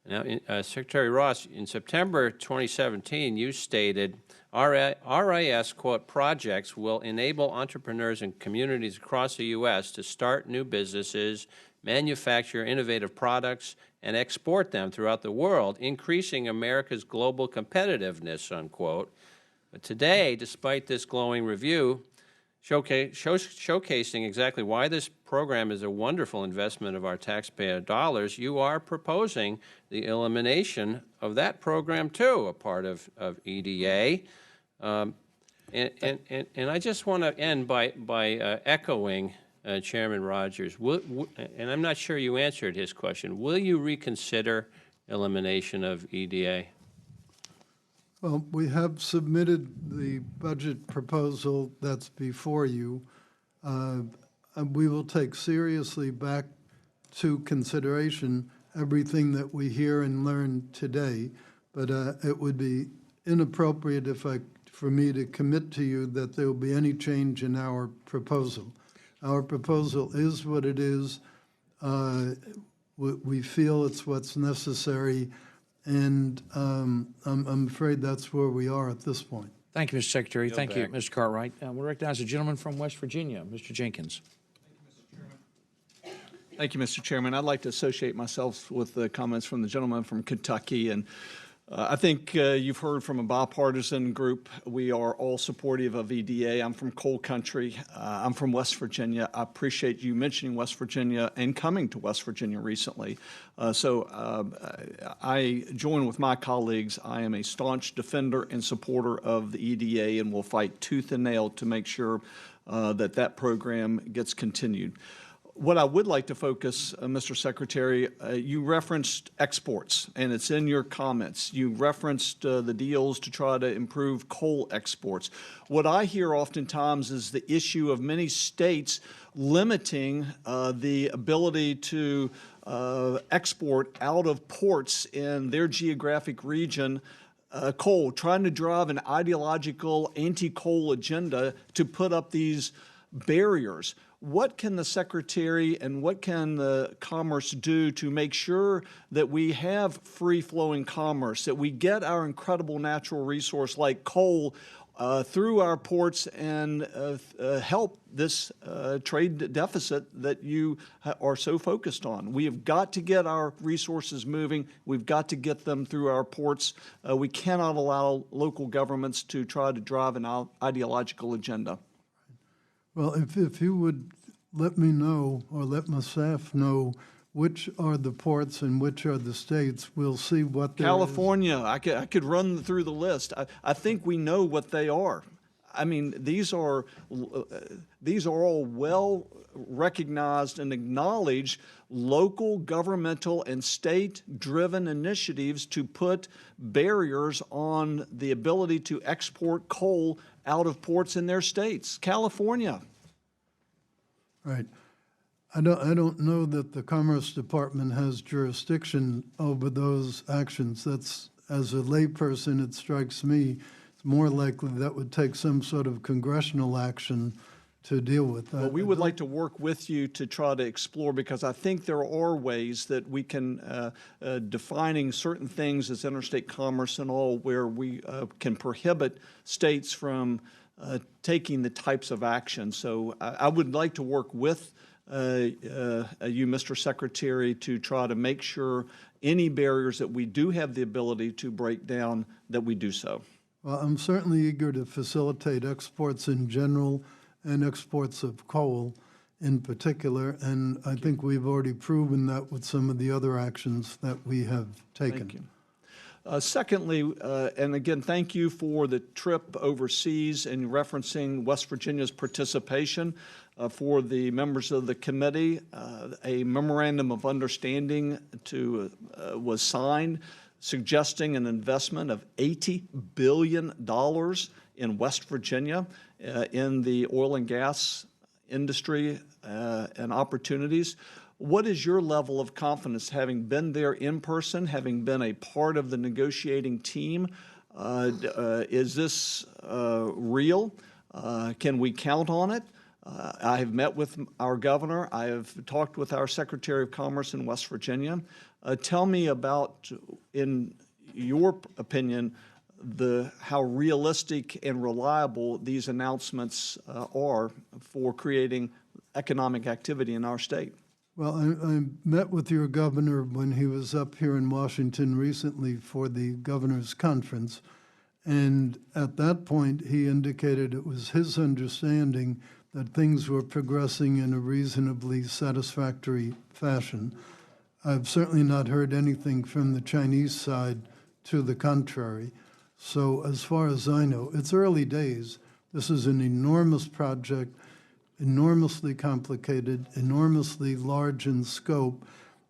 Now, Secretary Ross, in September 2017, you stated, RIS, quote, projects will enable entrepreneurs and communities across the U.S. to start new businesses, manufacture innovative products, and export them throughout the world, increasing America's global competitiveness, unquote. But today, despite this glowing review, showcasing exactly why this program is a wonderful investment of our taxpayer dollars, you are proposing the elimination of that program too, a part of EDA. And I just want to end by echoing Chairman Rogers. And I'm not sure you answered his question. Will you reconsider elimination of EDA? Well, we have submitted the budget proposal that's before you. And we will take seriously back to consideration everything that we hear and learn today, but it would be inappropriate for me to commit to you that there will be any change in our proposal. Our proposal is what it is. We feel it's what's necessary, and I'm afraid that's where we are at this point. Thank you, Mr. Secretary. Thank you, Mr. Cartwright. We'll recognize a gentleman from West Virginia, Mr. Jenkins. Thank you, Mr. Chairman. I'd like to associate myself with the comments from the gentleman from Kentucky and I think you've heard from a bipartisan group. We are all supportive of EDA. I'm from coal country. I'm from West Virginia. I appreciate you mentioning West Virginia and coming to West Virginia recently. I join with my colleagues. I am a staunch defender and supporter of the EDA and will fight tooth and nail to make sure that program gets continued. What I would like to focus, Mr. Secretary, you referenced exports, and it's in your comments. You referenced the deals to try to improve coal exports. What I hear oftentimes is the issue of many states limiting the ability to export out of ports in their geographic region coal, trying to drive an ideological anti-coal agenda to put up these barriers. What can the Secretary and what can the Commerce do to make sure that we have free-flowing commerce, that we get our incredible natural resource like coal through our ports and help this trade deficit that you are so focused on? We have got to get our resources moving. We've got to get them through our ports. We cannot allow local governments to try to drive an ideological agenda. Well, if you would let me know, or let my staff know, which are the ports and which are the states, we'll see what there California, I could run through the list. I think we know what they are. I mean, these are all well recognized and acknowledged local governmental and state-driven initiatives to put barriers on the ability to export coal out of ports in their states. California. Right. I don't know that the Commerce Department has jurisdiction over those actions. That's, as a layperson, it strikes me, it's more likely that would take some sort of congressional action to deal with that. Well, we would like to work with you to try to explore, because I think there are ways that we can, defining certain things as interstate commerce and all, where we can prohibit states from taking the types of action. So I would like to work with you, Mr. Secretary, to try to make sure any barriers that we do have the ability to break down, that we do so. Well, I'm certainly eager to facilitate exports in general and exports of coal in particular, and I think we've already proven that with some of the other actions that we have taken. Thank you. Secondly, and again, thank you for the trip overseas and referencing West Virginia's participation. For the members of the committee, a memorandum of understanding was signed suggesting an investment of $80 billion in West Virginia in the oil and gas industry and opportunities. What is your level of confidence, having been there in person, having been a part of the negotiating team? Is this real? Can we count on it? I have met with our governor. I have talked with our Secretary of Commerce in West Virginia. Tell me about, in your opinion, how realistic and reliable these announcements are for creating economic activity in our state. Well, I met with your governor when he was up here in Washington recently for the governor's conference, and at that point he indicated it was his understanding that things were progressing in a reasonably satisfactory fashion. I've certainly not heard anything from the Chinese side to the contrary. So as far as I know, it's early days. This is an enormous project, enormously complicated, enormously large in scope,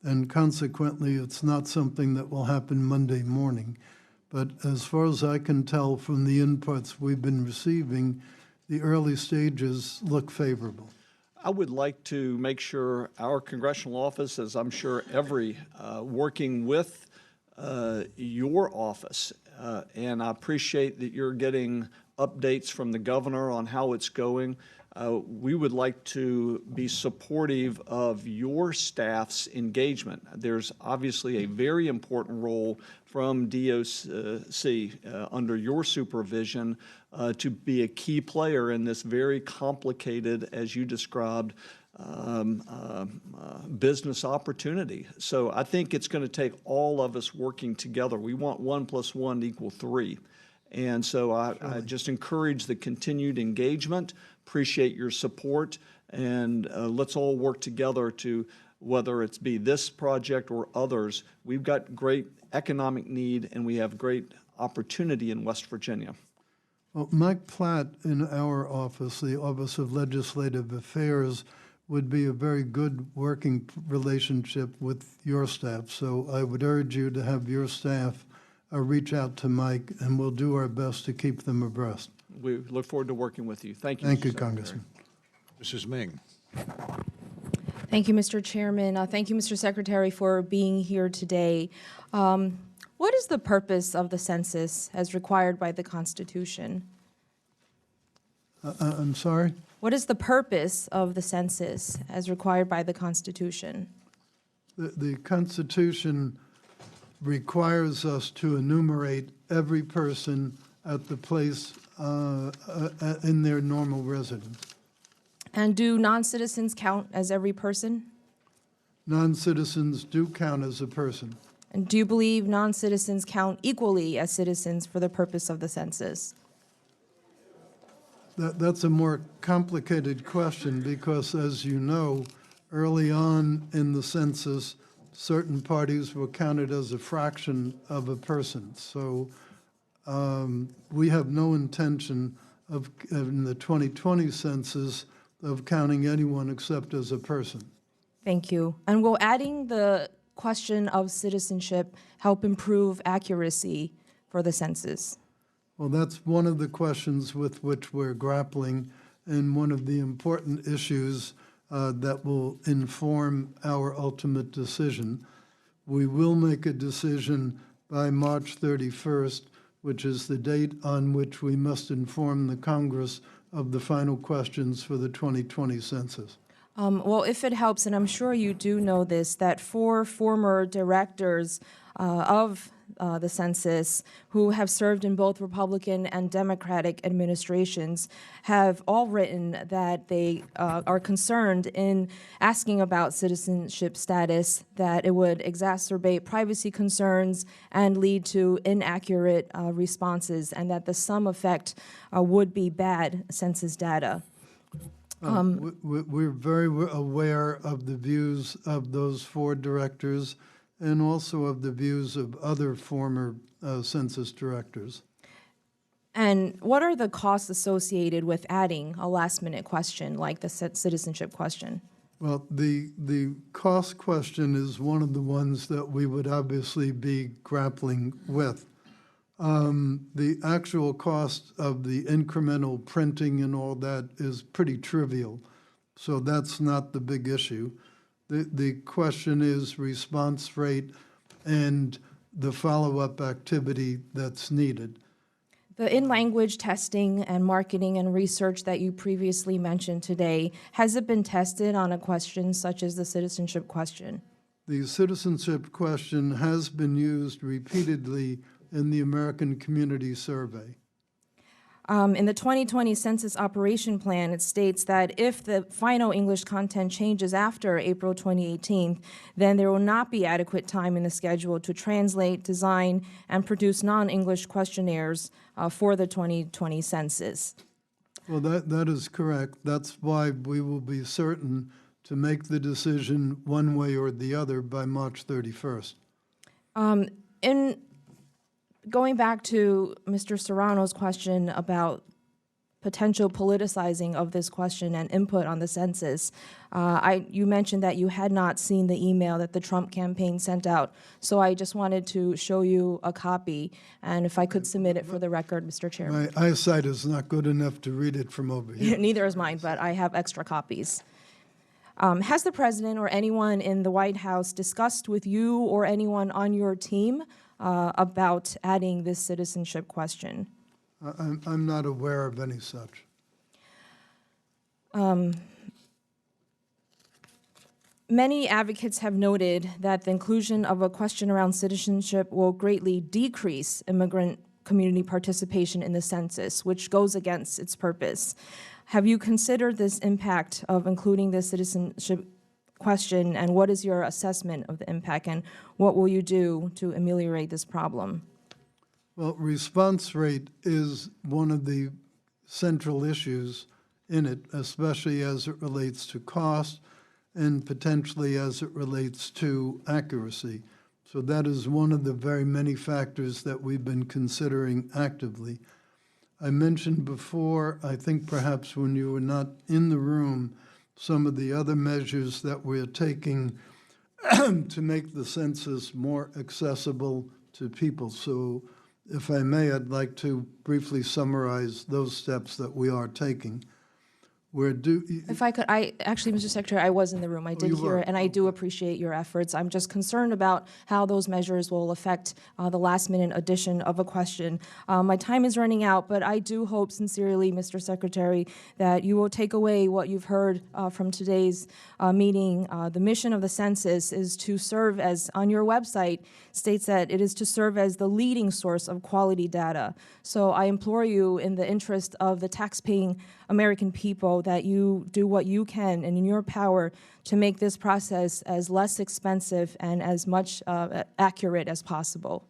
and consequently it's not something that will happen Monday morning. But as far as I can tell from the inputs we've been receiving, the early stages look favorable. I would like to make sure our congressional office, as I'm sure every working with your office, and I appreciate that you're getting updates from the governor on how it's going. We would like to be supportive of your staff's engagement. There's obviously a very important role from DOC under your supervision to be a key player in this very complicated, as you described, business opportunity. So I think it's going to take all of us working together. We want 1 + 1 = 3. And so I just encourage the continued engagement, appreciate your support, and let's all work together to, whether it's be this project or others, we've got great economic need and we have great opportunity in West Virginia. Well, Mike Platt in our office, the Office of Legislative Affairs, would be a very good working relationship with your staff. So I would urge you to have your staff reach out to Mike, and we'll do our best to keep them abreast. We look forward to working with you. Thank you. Thank Mr. you, Secretary. Congressman. Mrs. Ming. Thank you, Mr. Chairman. Thank you, Mr. Secretary, for being here today. What is the purpose of the census as required by the Constitution? I'm sorry? What is the purpose of the census as required by the Constitution? The Constitution requires us to enumerate every person at the place in their normal residence. And do non-citizens count as every person? Non-citizens do count as a person. And do you believe non-citizens count equally as citizens for the purpose of the census? That's a more complicated question because, as you know, early on in the census, certain parties were counted as a fraction of a person. So we have no intention of, in the 2020 census, of counting anyone except as a person. Thank you. And will adding the question of citizenship help improve accuracy for the census? Well, that's one of the questions with which we're grappling and one of the important issues that will inform our ultimate decision. We will make a decision by March 31st, which is the date on which we must inform the Congress of the final questions for the 2020 census. Well, if it helps, and I'm sure you do know this, that 4 former directors of the census who have served in both Republican and Democratic administrations have all written that they are concerned in asking about citizenship status, that it would exacerbate privacy concerns and lead to inaccurate responses, and that the sum effect would be bad census data. We're very aware of the views of those 4 directors and also of the views of other former census directors. And what are the costs associated with adding a last-minute question like the citizenship question? Well, the cost question is one of the ones that we would obviously be grappling with. The actual cost of the incremental printing and all that is pretty trivial, so that's not the big issue. The question is response rate and the follow-up activity that's needed. The in-language testing and marketing and research that you previously mentioned today, has it been tested on a question such as the citizenship question? The citizenship question has been used repeatedly in the American Community Survey. In the 2020 Census Operation Plan, it states that if the final English content changes after April 2018, then there will not be adequate time in the schedule to translate, design, and produce non-English questionnaires for the 2020 census. Well, that is correct. That's why we will be certain to make the decision one way or the other by March 31st. In going back to Mr. Serrano's question about potential politicizing of this question and input on the census, you mentioned that you had not seen the email that the Trump campaign sent out, so I just wanted to show you a copy, and if I could submit it for the record, Mr. Chairman. My eyesight is not good enough to read it from over here. Neither is mine, but I have extra copies. Has the president or anyone in the White House discussed with you or anyone on your team about adding this citizenship question? I'm not aware of any such. Many advocates have noted that the inclusion of a question around citizenship will greatly decrease immigrant community participation in the census, which goes against its purpose. Have you considered this impact of including the citizenship question, and what is your assessment of the impact, and what will you do to ameliorate this problem? Well, response rate is one of the central issues in it, especially as it relates to cost and potentially as it relates to accuracy. So that is one of the very many factors that we've been considering actively. I mentioned before, I think perhaps when you were not in the room, some of the other measures that we're taking to make the census more accessible to people. So if I may, I'd like to briefly summarize those steps that we are taking. If I could, Mr. Secretary, I was in the room. I did hear it, and I do appreciate your efforts. I'm just concerned about how those measures will affect the last-minute addition of a question. My time is running out, but I do hope sincerely, Mr. Secretary, that you will take away what you've heard from today's meeting. The mission of the census is to serve as, on your website, states that it is to serve as the leading source of quality data. So I implore you, in the interest of the taxpaying American people, that you do what you can and in your power to make this process as less expensive and as much accurate as possible.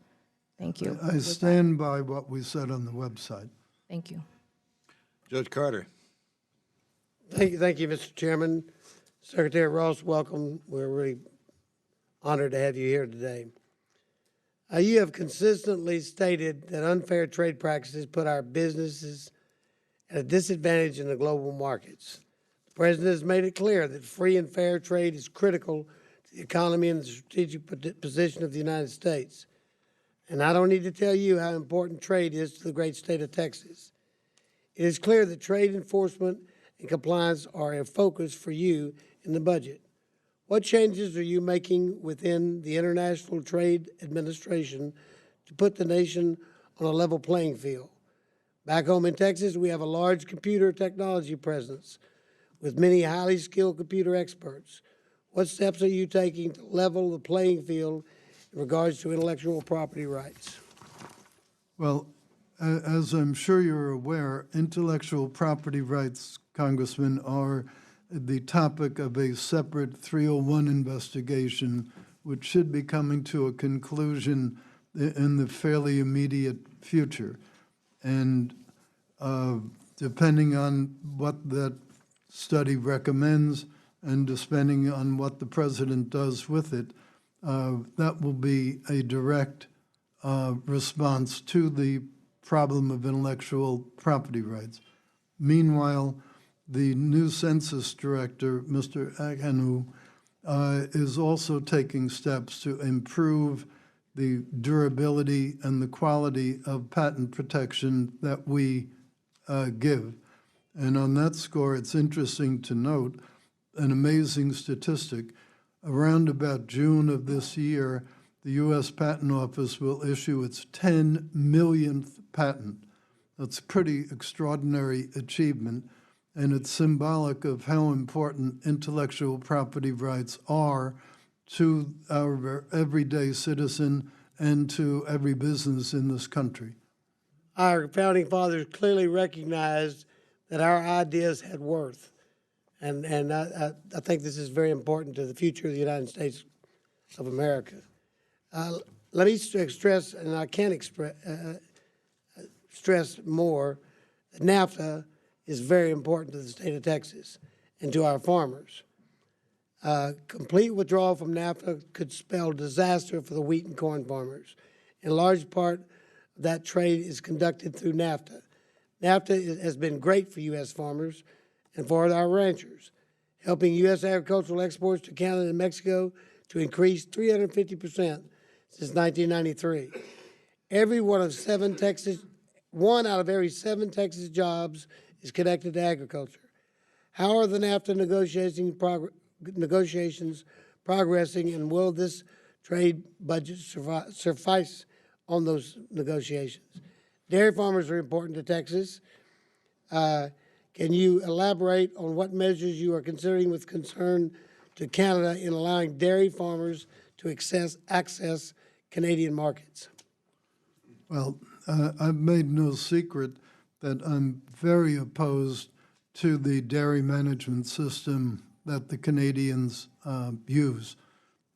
Thank you. I stand by what we said on the website. Thank you. Judge Carter. Thank you, Mr. Chairman. Secretary Ross, welcome. We're really honored to have you here today. You have consistently stated that unfair trade practices put our businesses at a disadvantage in the global markets. The President has made it clear that free and fair trade is critical to the economy and the strategic position of the United States. And I don't need to tell you how important trade is to the great state of Texas. It is clear that trade enforcement and compliance are a focus for you in the budget. What changes are you making within the International Trade Administration to put the nation on a level playing field? Back home in Texas, we have a large computer technology presence with many highly skilled computer experts. What steps are you taking to level the playing field in regards to intellectual property rights? Well, as I'm sure you're aware, intellectual property rights, Congressman, are the topic of a separate 301 investigation, which should be coming to a conclusion in the fairly immediate future. And depending on what that study recommends and depending on what the President does with it, that will be a direct response to the problem of intellectual property rights. Meanwhile, the new Census Director, Mr. Agnew, is also taking steps to improve the durability and the quality of patent protection that we give. And on that score, it's interesting to note an amazing statistic. Around about June of this year, the U.S. Patent Office will issue its 10 millionth patent. That's a pretty extraordinary achievement, and it's symbolic of how important intellectual property rights are to our everyday citizen and to every business in this country. Our founding fathers clearly recognized that our ideas had worth, and I think this is very important to the future of the United States of America. Let me stress, and I can't stress more, that NAFTA is very important to the state of Texas and to our farmers. Complete withdrawal from NAFTA could spell disaster for the wheat and corn farmers. In large part, that trade is conducted through NAFTA. NAFTA has been great for U.S. farmers and for our ranchers, helping U.S. agricultural exports to Canada and Mexico to increase 350% since 1993. One out of every 7 Texas jobs is connected to agriculture. How are the NAFTA negotiations progressing, and will this trade budget suffice on those negotiations? Dairy farmers are important to Texas. Can you elaborate on what measures you are considering with concern to Canada in allowing dairy farmers to access Canadian markets? Well, I've made no secret that I'm very opposed to the dairy management system that the Canadians use.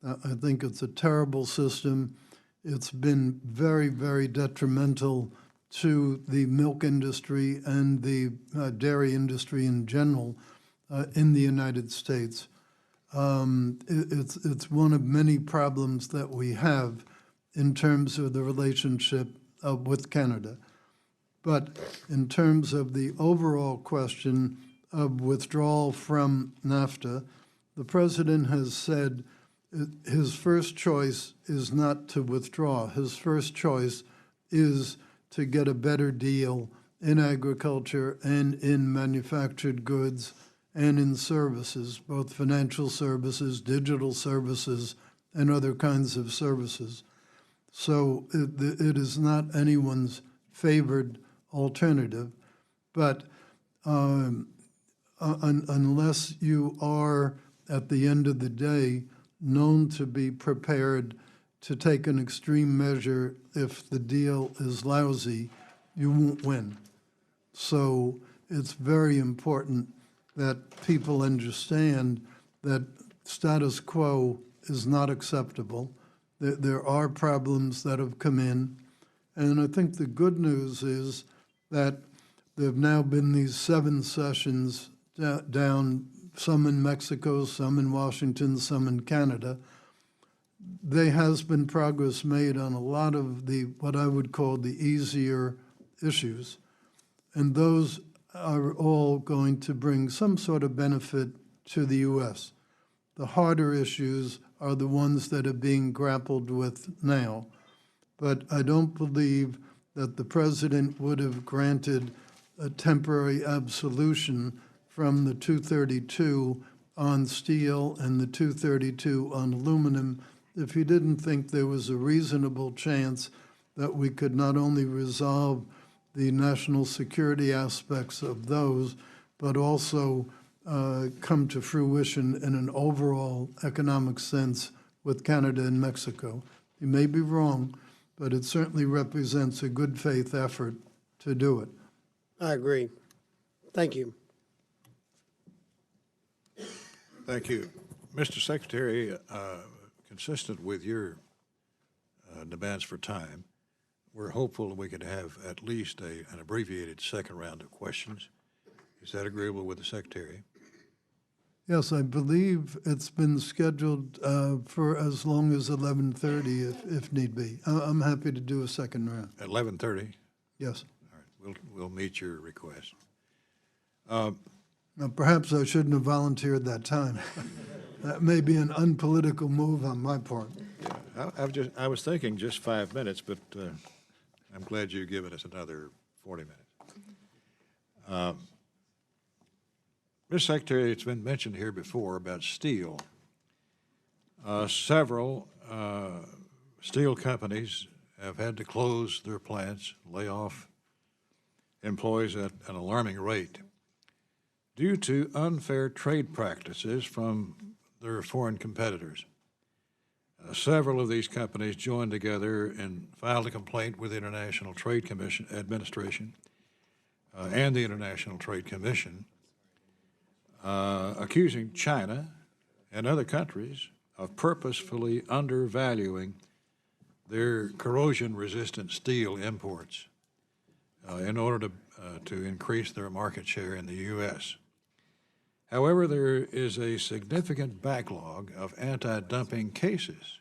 I think it's a terrible system. It's been very, very detrimental to the milk industry and the dairy industry in general in the United States. It's one of many problems that we have in terms of the relationship with Canada. But in terms of the overall question of withdrawal from NAFTA, the President has said his first choice is not to withdraw. His first choice is to get a better deal in agriculture and in manufactured goods and in services, both financial services, digital services, and other kinds of services. So it is not anyone's favored alternative, but unless you are, at the end of the day, known to be prepared to take an extreme measure if the deal is lousy, you won't win. So it's very important that people understand that status quo is not acceptable. There are problems that have come in, and I think the good news is that there have now been these 7 sessions down, some in Mexico, some in Washington, some in Canada. There has been progress made on a lot of the, what I would call the easier issues, and those are all going to bring some sort of benefit to the U.S. The harder issues are the ones that are being grappled with now. But I don't believe that the President would have granted a temporary absolution from the 232 on steel and the 232 on aluminum if he didn't think there was a reasonable chance that we could not only resolve the national security aspects of those, but also come to fruition in an overall economic sense with Canada and Mexico. You may be wrong, but it certainly represents a good faith effort to do it. I agree. Thank you. Thank you. Mr. Secretary, consistent with your demands for time, we're hopeful we could have at least an abbreviated second round of questions. Is that agreeable with the Secretary? Yes, I believe it's been scheduled for as long as 11:30 if need be. I'm happy to do a second round. At 11:30? Yes. All right, we'll meet your request. Now, perhaps I shouldn't have volunteered that time. That may be an unpolitical move on my part. Yeah, I was thinking just 5 minutes, but I'm glad you've given us another 40 minutes. Mr. Secretary, it's been mentioned here before about steel. Several steel companies have had to close their plants, lay off employees at an alarming rate due to unfair trade practices from their foreign competitors. Several of these companies joined together and filed a complaint with the International Trade Commission Administration and the International Trade Commission, accusing China and other countries of purposefully undervaluing their corrosion-resistant steel imports in order to increase their market share in the U.S. However, there is a significant backlog of anti-dumping cases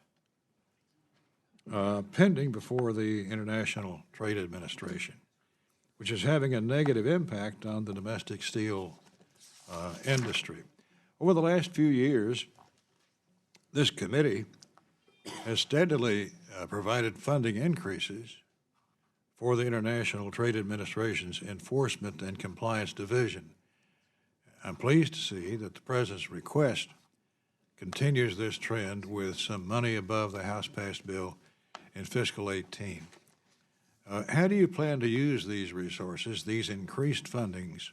pending before the International Trade Administration, which is having a negative impact on the domestic steel industry. Over the last few years, this committee has steadily provided funding increases for the International Trade Administration's Enforcement and Compliance Division. I'm pleased to see that the President's request continues this trend with some money above the House-passed bill in Fiscal 18. How do you plan to use these resources, these increased fundings,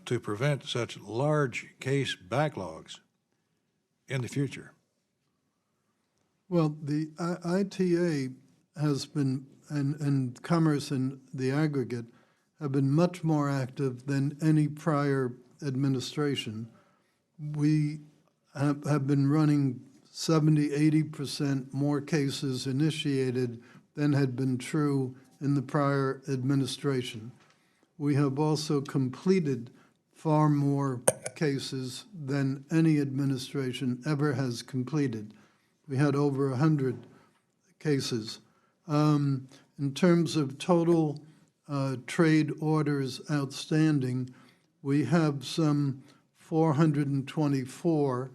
to prevent such large case backlogs in the future? Well, the ITA has been, and commerce in the aggregate, have been much more active than any prior administration. We have been running 70, 80% more cases initiated than had been true in the prior administration. We have also completed far more cases than any administration ever has completed. We had over 100 cases. In terms of total trade orders outstanding, we have some 424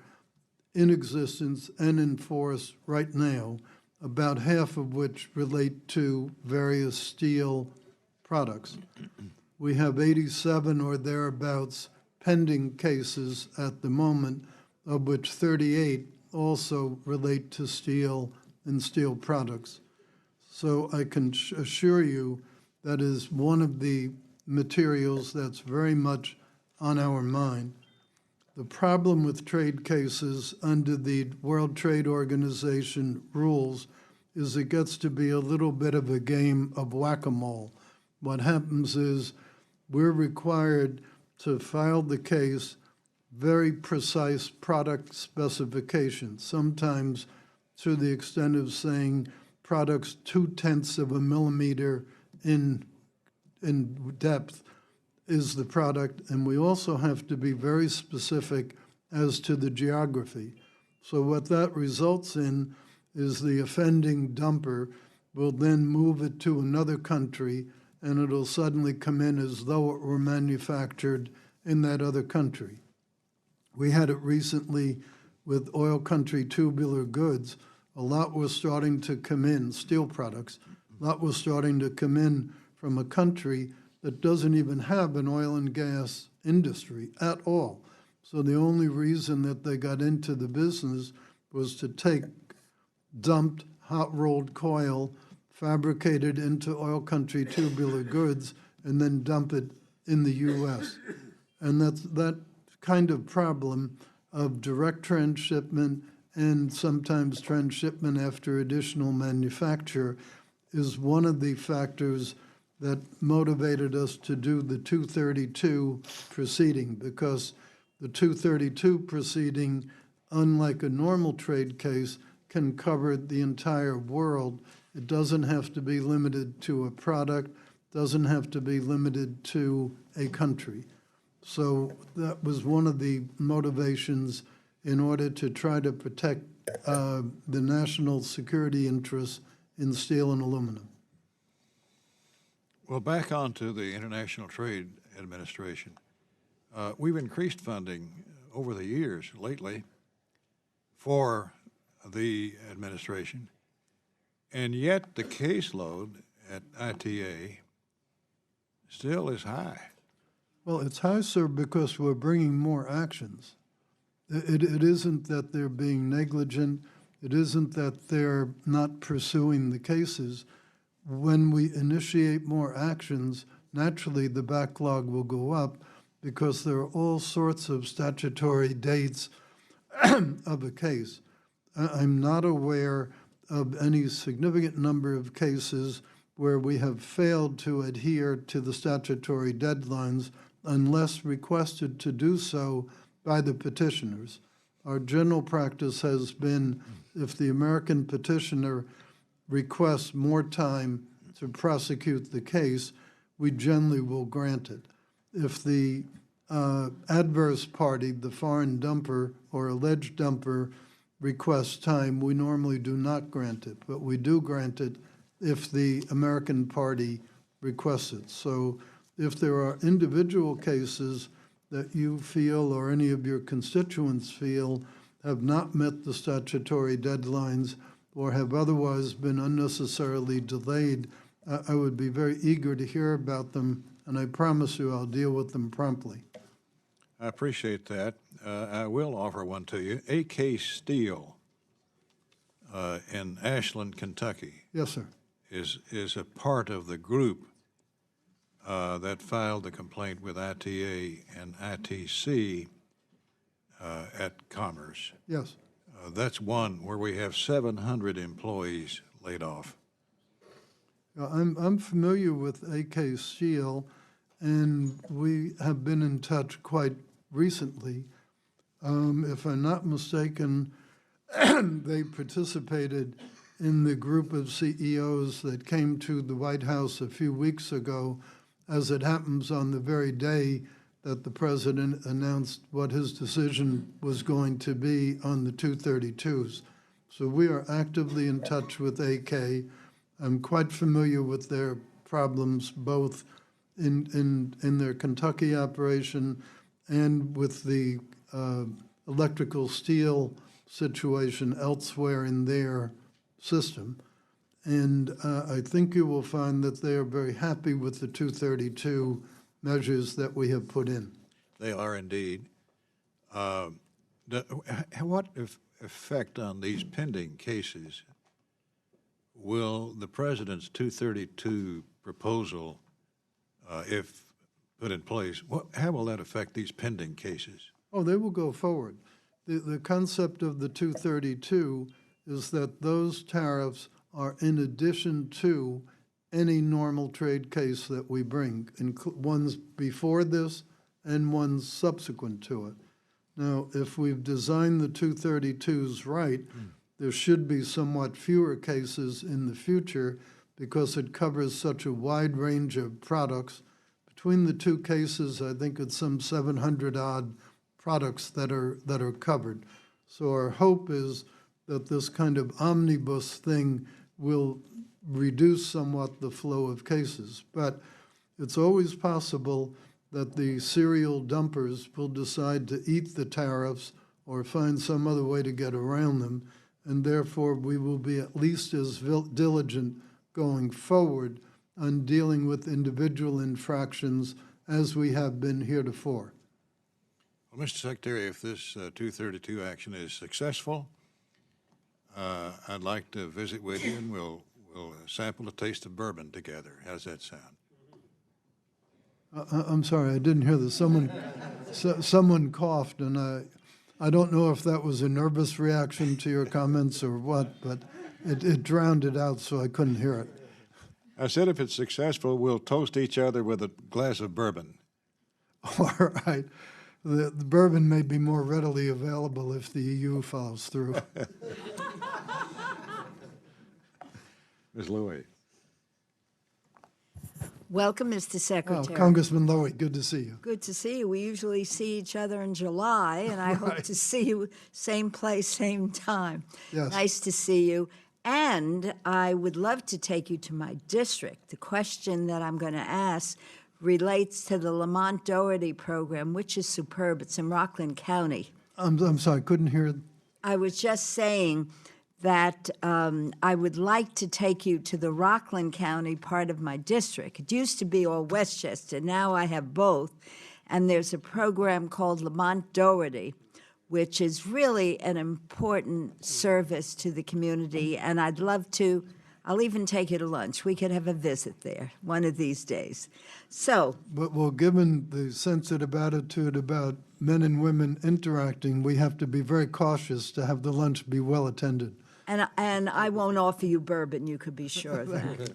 in existence and in force right now, about half of which relate to various steel products. We have 87 or thereabouts pending cases at the moment, of which 38 also relate to steel and steel products. So I can assure you that is one of the materials that's very much on our mind. The problem with trade cases under the World Trade Organization rules is it gets to be a little bit of a game of whack-a-mole. What happens is we're required to file the case very precise product specifications, sometimes to the extent of saying products 0.2 of a millimeter in depth is the product, and we also have to be very specific as to the geography. So what that results in is the offending dumper will then move it to another country, and it'll suddenly come in as though it were manufactured in that other country. We had it recently with oil country tubular goods. A lot was starting to come in, steel products, a lot was starting to come in from a country that doesn't even have an oil and gas industry at all. So the only reason that they got into the business was to take dumped hot rolled coil, fabricate it into oil country tubular goods, and then dump it in the U.S. And that's that kind of problem of direct transshipment and sometimes transshipment after additional manufacture is one of the factors that motivated us to do the 232 proceeding, because the 232 proceeding, unlike a normal trade case, can cover the entire world. It doesn't have to be limited to a product, doesn't have to be limited to a country. So that was one of the motivations in order to try to protect the national security interests in steel and aluminum. Well, back onto the International Trade Administration. We've increased funding over the years lately for the administration, and yet the caseload at ITA still is high. Well, it's high, sir, because we're bringing more actions. It isn't that they're being negligent. It isn't that they're not pursuing the cases. When we initiate more actions, naturally the backlog will go up because there are all sorts of statutory dates of a case. I'm not aware of any significant number of cases where we have failed to adhere to the statutory deadlines unless requested to do so by the petitioners. Our general practice has been if the American petitioner requests more time to prosecute the case, we generally will grant it. If the adverse party, the foreign dumper or alleged dumper, requests time, we normally do not grant it, but we do grant it if the American party requests it. So if there are individual cases that you feel or any of your constituents feel have not met the statutory deadlines or have otherwise been unnecessarily delayed, I would be very eager to hear about them, and I promise you I'll deal with them promptly. I appreciate that. I will offer one to you. AK Steel in Ashland, Kentucky. Yes, sir. Is a part of the group that filed the complaint with ITA and ITC at Commerce. Yes. That's one where we have 700 employees laid off. I'm familiar with AK Steel, and we have been in touch quite recently. If I'm not mistaken, they participated in the group of CEOs that came to the White House a few weeks ago, as it happens on the very day that the president announced what his decision was going to be on the 232s. So we are actively in touch with AK. I'm quite familiar with their problems, both in their Kentucky operation and with the electrical steel situation elsewhere in their system. And I think you will find that they are very happy with the 232 measures that we have put in. They are indeed. What effect on these pending cases will the president's 232 proposal, if put in place, how will that affect these pending cases? Oh, they will go forward. The concept of the 232 is that those tariffs are in addition to any normal trade case that we bring, ones before this and ones subsequent to it. Now, if we've designed the 232s right, there should be somewhat fewer cases in the future because it covers such a wide range of products. Between the two cases, I think it's some 700-odd products that are covered. So our hope is that this kind of omnibus thing will reduce somewhat the flow of cases. But it's always possible that the serial dumpers will decide to eat the tariffs or find some other way to get around them, and therefore we will be at least as diligent going forward on dealing with individual infractions as we have been heretofore. Well, Mr. Secretary, if this 232 action is successful, I'd like to visit with you, and we'll sample a taste of bourbon together. How does that sound? I'm sorry, I didn't hear this. Someone coughed, and I don't know if that was a nervous reaction to your comments or what, but it drowned it out, so I couldn't hear it. I said if it's successful, we'll toast each other with a glass of bourbon. All right. The bourbon may be more readily available if the EU follows through. Ms. Louie. Welcome, Mr. Oh, Secretary. Congressman Lowy, good to see you. Good to see you. We usually see each other in July, and I hope to see you same place, same time. Yes. Nice to see you. And I would love to take you to my district. The question that I'm going to ask relates to the Lamont Doherty program, which is superb. It's in Rockland County. I'm sorry, couldn't hear. I was just saying that I would like to take you to the Rockland County part of my district. It used to be all Westchester. Now I have both. And there's a program called Lamont Doherty, which is really an important service to the community. And I'd love to, I'll even take you to lunch. We could have a visit there one of these days. So, But, well, given the sensitive attitude about men and women interacting, we have to be very cautious to have the lunch be well attended. and I won't offer you bourbon, you could be sure of that.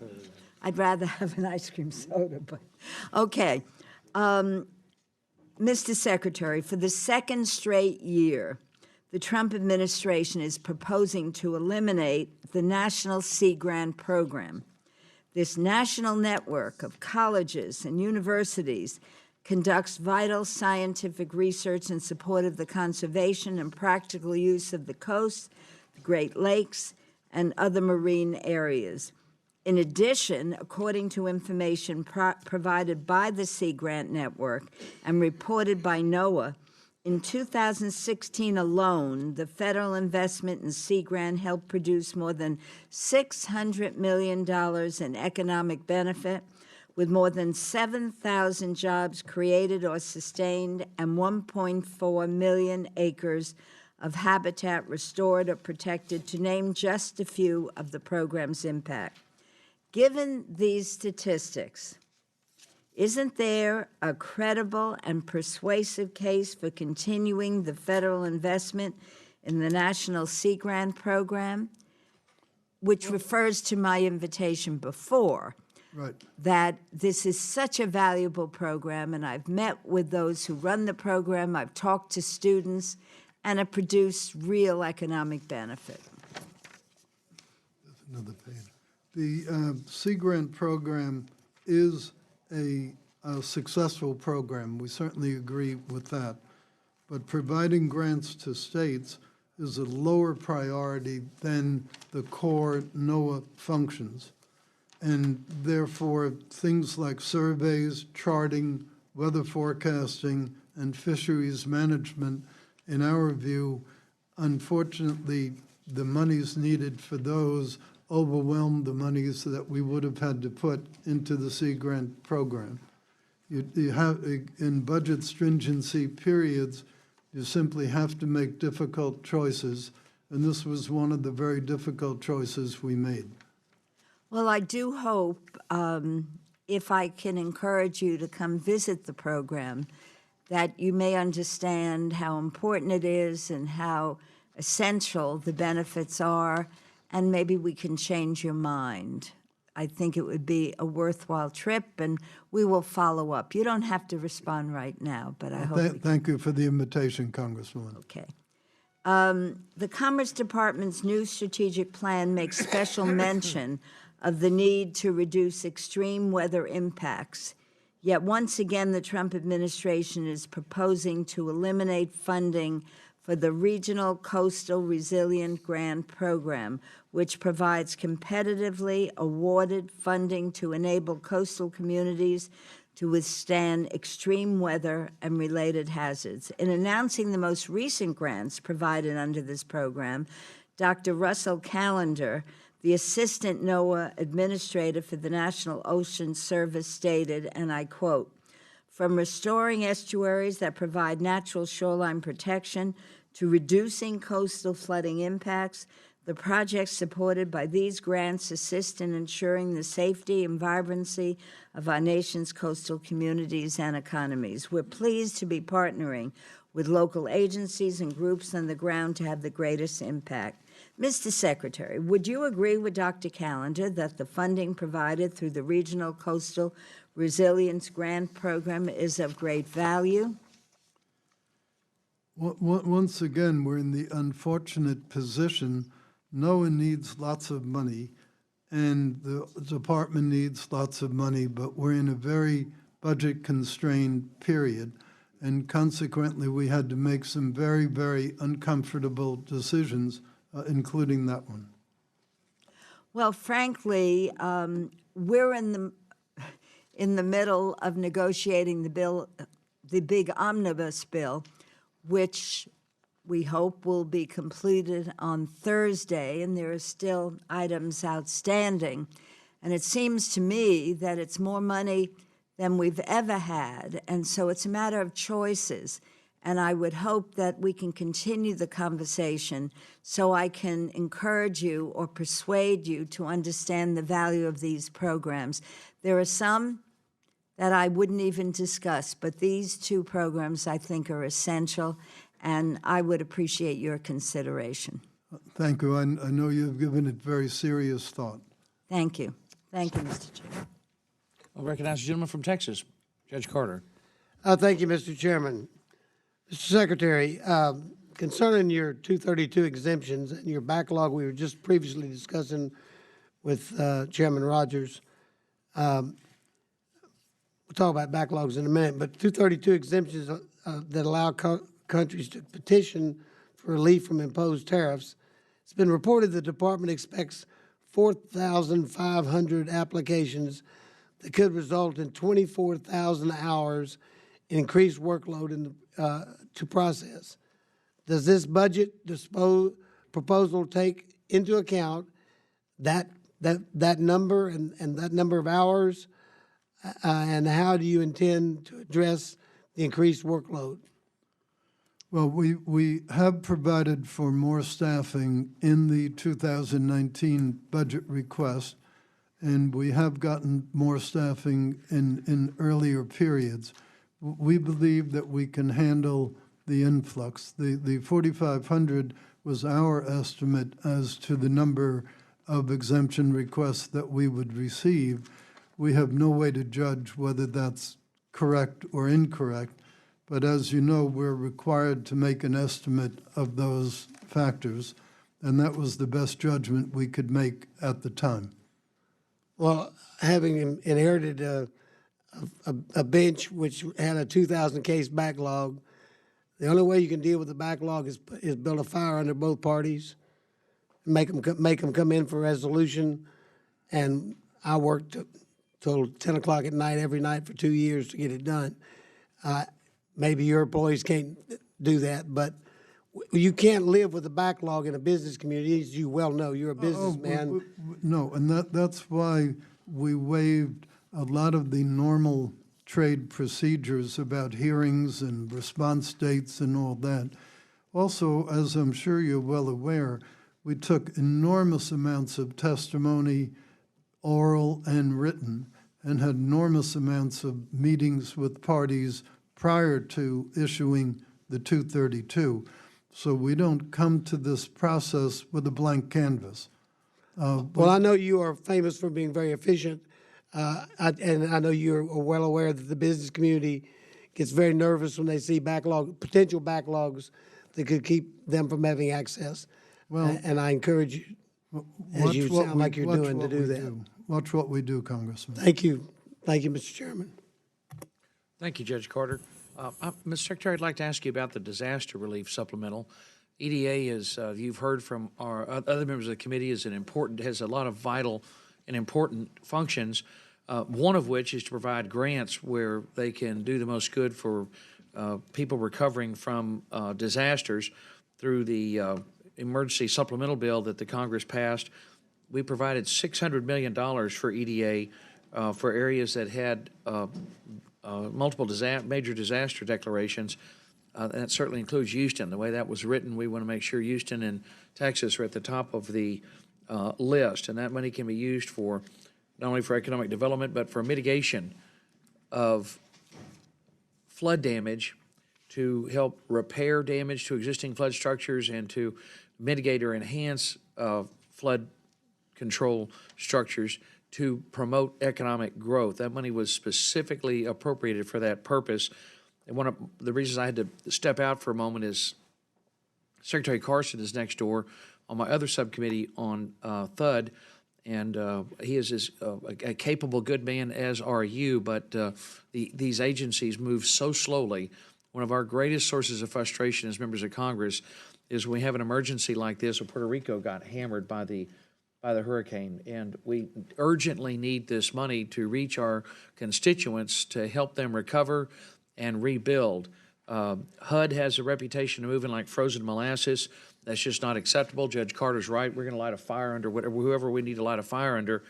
I'd rather have an ice cream soda, but, okay. Mr. Secretary, for the second straight year, the Trump administration is proposing to eliminate the National Sea Grant Program. This national network of colleges and universities conducts vital scientific research in support of the conservation and practical use of the coast, the Great Lakes, and other marine areas. In addition, according to information provided by the Sea Grant Network and reported by Noaa, in 2016 alone, the federal investment in Sea Grant helped produce more than $600 million in economic benefit, with more than 7,000 jobs created or sustained and 1.4 million acres of habitat restored or protected, to name just a few of the program's impact. Given these statistics, isn't there a credible and persuasive case for continuing the federal investment in the National Sea Grant Program, which refers to my invitation before? Right. that this is such a valuable program, and I've met with those who run the program, I've talked to students, and it produced real economic benefit. Another page. The Sea Grant program is a successful program. We certainly agree with that. But providing grants to states is a lower priority than the core Noaa functions. And therefore, things like surveys, charting, weather forecasting, and fisheries management, in our view, unfortunately, the monies needed for those overwhelm the monies that we would have had to put into the Sea Grant program. You have, in budget stringency periods, you simply have to make difficult choices, and this was one of the very difficult choices we made. Well, I do hope, if I can encourage you to come visit the program, that you may understand how important it is and how essential the benefits are, and maybe we can change your mind. I think it would be a worthwhile trip, and we will follow up. You don't have to respond right now, but I hope. Thank you for the invitation, Congresswoman. Okay. The Commerce Department's new strategic plan makes special mention of the need to reduce extreme weather impacts. Yet once again, the Trump administration is proposing to eliminate funding for the Regional Coastal Resilient Grant Program, which provides competitively awarded funding to enable coastal communities to withstand extreme weather and related hazards. In announcing the most recent grants provided under this program, Dr. Russell Callender, the Assistant Noaa Administrator for the National Ocean Service, stated, and I quote, "From restoring estuaries that provide natural shoreline protection to reducing coastal flooding impacts, the projects supported by these grants assist in ensuring the safety and vibrancy of our nation's coastal communities and economies. We're pleased to be partnering with local agencies and groups on the ground to have the greatest impact." Mr. Secretary, would you agree with Dr. Callender that the funding provided through the Regional Coastal Resilience Grant Program is of great value? Once again, we're in the unfortunate position, NOAA needs lots of money, and the department needs lots of money, but we're in a very budget-constrained period, and consequently, we had to make some very, very uncomfortable decisions, including that one. Well, frankly, we're in the middle of negotiating the bill, the big omnibus bill, which we hope will be completed on Thursday, and there are still items outstanding. And it seems to me that it's more money than we've ever had, and so it's a matter of choices. And I would hope that we can continue the conversation so I can encourage you or persuade you to understand the value of these programs. There are some that I wouldn't even discuss, but these two programs I think are essential, and I would appreciate your consideration. Thank you. I know you've given it very serious thought. Thank you. Thank you, Mr. Chair. I'll recognize the gentleman from Texas, Judge Carter. Thank you, Mr. Chairman. Mr. Secretary, concerning your 232 exemptions and your backlog we were just previously discussing with Chairman Rogers, we'll talk about backlogs in a minute, but 232 exemptions that allow countries to petition for relief from imposed tariffs. It's been reported the department expects 4,500 applications that could result in 24,000 hours increased workload in to process. Does this budget proposal take into account that number and that number of hours? And how do you intend to address the increased workload? Well, we have provided for more staffing in the 2019 budget request, and we have gotten more staffing in earlier periods. We believe that we can handle the influx. The 4,500 was our estimate as to the number of exemption requests that we would receive. we have no way to judge whether that's correct or incorrect. But as you know, we're required to make an estimate of those factors, and that was the best judgment we could make at the time. Well, having inherited a bench which had a 2,000 case backlog, the only way you can deal with the backlog is build a fire under both parties, make them come in for resolution, and I worked till 10 o'clock at night every night for 2 years to get it done. Maybe your employees can't do that, but you can't live with a backlog in a business community, as you well know. You're a businessman. No, and that's why we waived a lot of the normal trade procedures about hearings and response dates and all that. Also, as I'm sure you're well aware, we took enormous amounts of testimony, oral and written, and had enormous amounts of meetings with parties prior to issuing the 232. So we don't come to this process with a blank canvas. Well, I know you are famous for being very efficient, and I know you're well aware that the business community gets very nervous when they see potential backlogs that could keep them from having access. Well, and I encourage you, as you sound like you're doing, to do that. Watch what we do, Congressman. Thank you. Thank you, Mr. Chairman. Thank you, Judge Carter. Mr. Secretary, I'd like to ask you about the disaster relief supplemental. EDA is, you've heard from our other members of the committee, has a lot of vital and important functions, one of which is to provide grants where they can do the most good for people recovering from disasters through the emergency supplemental bill that the Congress passed. We provided $600 million for EDA for areas that had multiple major disaster declarations. And that certainly includes Houston. The way that was written, we want to make sure Houston and Texas are at the top of the list. And that money can be used for not only for economic development, but for mitigation of flood damage, to help repair damage to existing flood structures and to mitigate or enhance flood control structures to promote economic growth. That money was specifically appropriated for that purpose. And one of the reasons I had to step out for a moment is Secretary Carson is next door on my other subcommittee on THUD, and he is a capable, good man, as are you, but these agencies move so slowly. One of our greatest sources of frustration as members of Congress is when we have an emergency like this, where Puerto Rico got hammered by the hurricane, and we urgently need this money to reach our constituents to help them recover and rebuild. HUD has a reputation of moving like frozen molasses. That's just not acceptable. Judge Carter's right. We're going to light a fire under whoever we need to light a fire under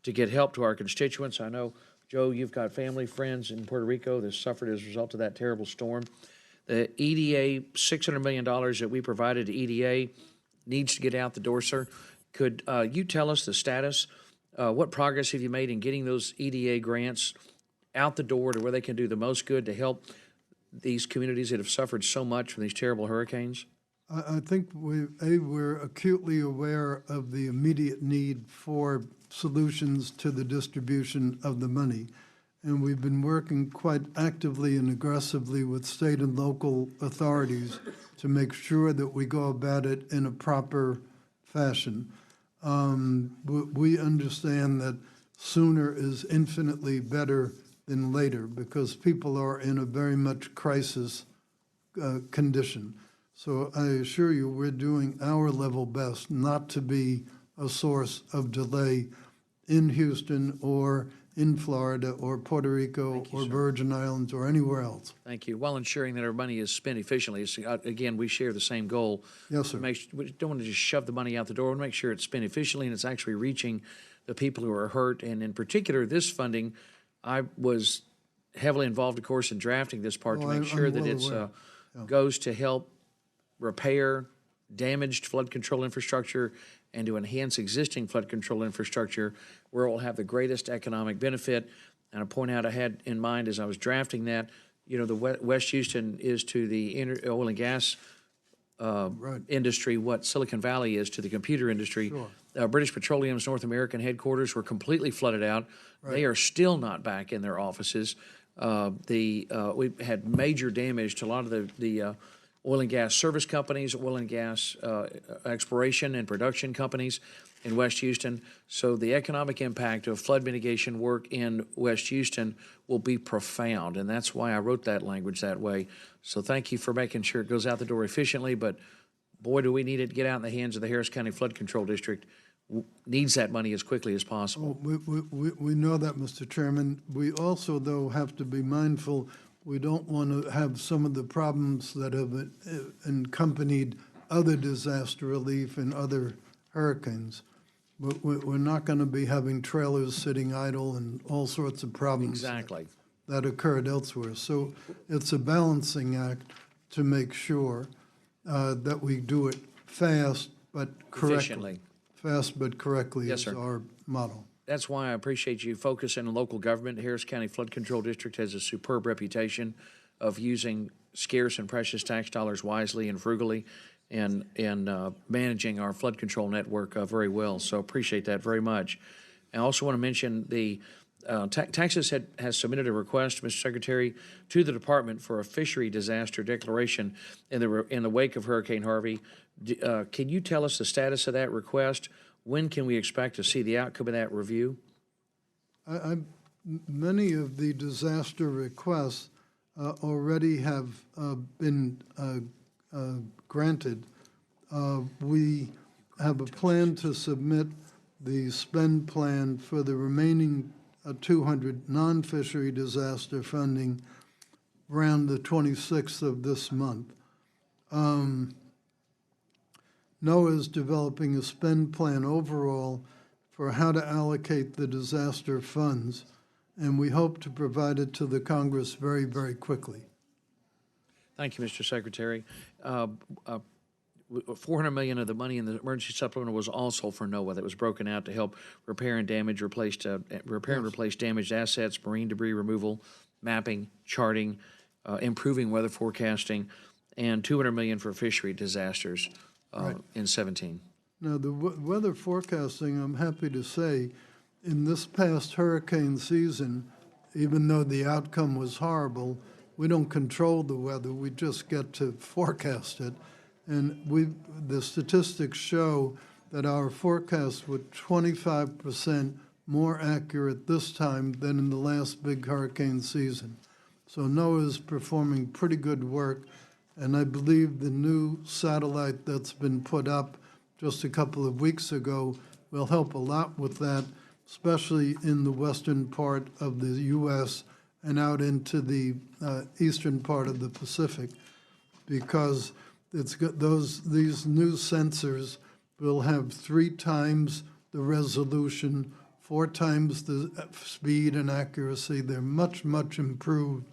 to get help to our constituents. I know, Joe, you've got family, friends in Puerto Rico that suffered as a result of that terrible storm. The EDA, $600 million that we provided to EDA needs to get out the door, sir. Could you tell us the status? What progress have you made in getting those EDA grants out the door to where they can do the most good to help these communities that have suffered so much from these terrible hurricanes? I think we're acutely aware of the immediate need for solutions to the distribution of the money. And we've been working quite actively and aggressively with state and local authorities to make sure that we go about it in a proper fashion. We understand that sooner is infinitely better than later because people are in a very much crisis condition. So I assure you we're doing our level best not to be a source of delay in Houston or in Florida or Puerto Rico or Virgin Islands or anywhere else. Thank you. While ensuring that our money is spent efficiently, again, we share the same goal. Yes, sir. We don't want to just shove the money out the door. We want to make sure it's spent efficiently and it's actually reaching the people who are hurt. And in particular, this funding, I was heavily involved, of course, in drafting this part to make sure that it goes to help repair damaged flood control infrastructure and to enhance existing flood control infrastructure where it will have the greatest economic benefit. And a point out I had in mind as I was drafting that, you know, the West Houston is to the oil and gas industry what Silicon Valley is to the computer industry. British Petroleum's North American headquarters were completely flooded out. They are still not back in their offices. We've had major damage to a lot of the oil and gas service companies, oil and gas exploration and production companies in West Houston. So the economic impact of flood mitigation work in West Houston will be profound, and that's why I wrote that language that way. So thank you for making sure it goes out the door efficiently, but boy, do we need it to get out in the hands of the Harris County Flood Control District. Needs that money as quickly as possible. We know that, Mr. Chairman. We also, though, have to be mindful we don't want to have some of the problems that have accompanied other disaster relief and other hurricanes. But we're not going to be having trailers sitting idle and all sorts of problems Exactly. that occurred elsewhere. So it's a balancing act to make sure that we do it fast but correctly. Efficiently. Fast but correctly Yes, is sir. our motto. That's why I appreciate you focusing on local government. The Harris County Flood Control District has a superb reputation of using scarce and precious tax dollars wisely and frugally and managing our flood control network very well. So appreciate that very much. I also want to mention the Texas has submitted a request, Mr. Secretary, to the department for a fishery disaster declaration in the wake of Hurricane Harvey. Can you tell us the status of that request? When can we expect to see the outcome of that review? Many of the disaster requests already have been granted. We have a plan to submit the spend plan for the remaining 200 non-fishery disaster funding around the 26th of this month. Noaa is developing a spend plan overall for how to allocate the disaster funds, and we hope to provide it to the Congress very, very quickly. Thank you, Mr. Secretary. $400 million of the money in the emergency supplemental was also for Noaa that was broken out to help repair and replace damaged assets, marine debris removal, mapping, charting, improving weather forecasting, and $200 million for fishery disasters in 17. Now, the weather forecasting, I'm happy to say, in this past hurricane season, even though the outcome was horrible, we don't control the weather. We just get to forecast it. And the statistics show that our forecasts were 25% more accurate this time than in the last big hurricane season. So NOAA is performing pretty good work, and I believe the new satellite that's been put up just a couple of weeks ago will help a lot with that, especially in the western part of the U.S. and out into the eastern part of the Pacific, because these new sensors will have 3 times the resolution, 4 times the speed and accuracy. They're much, much improved.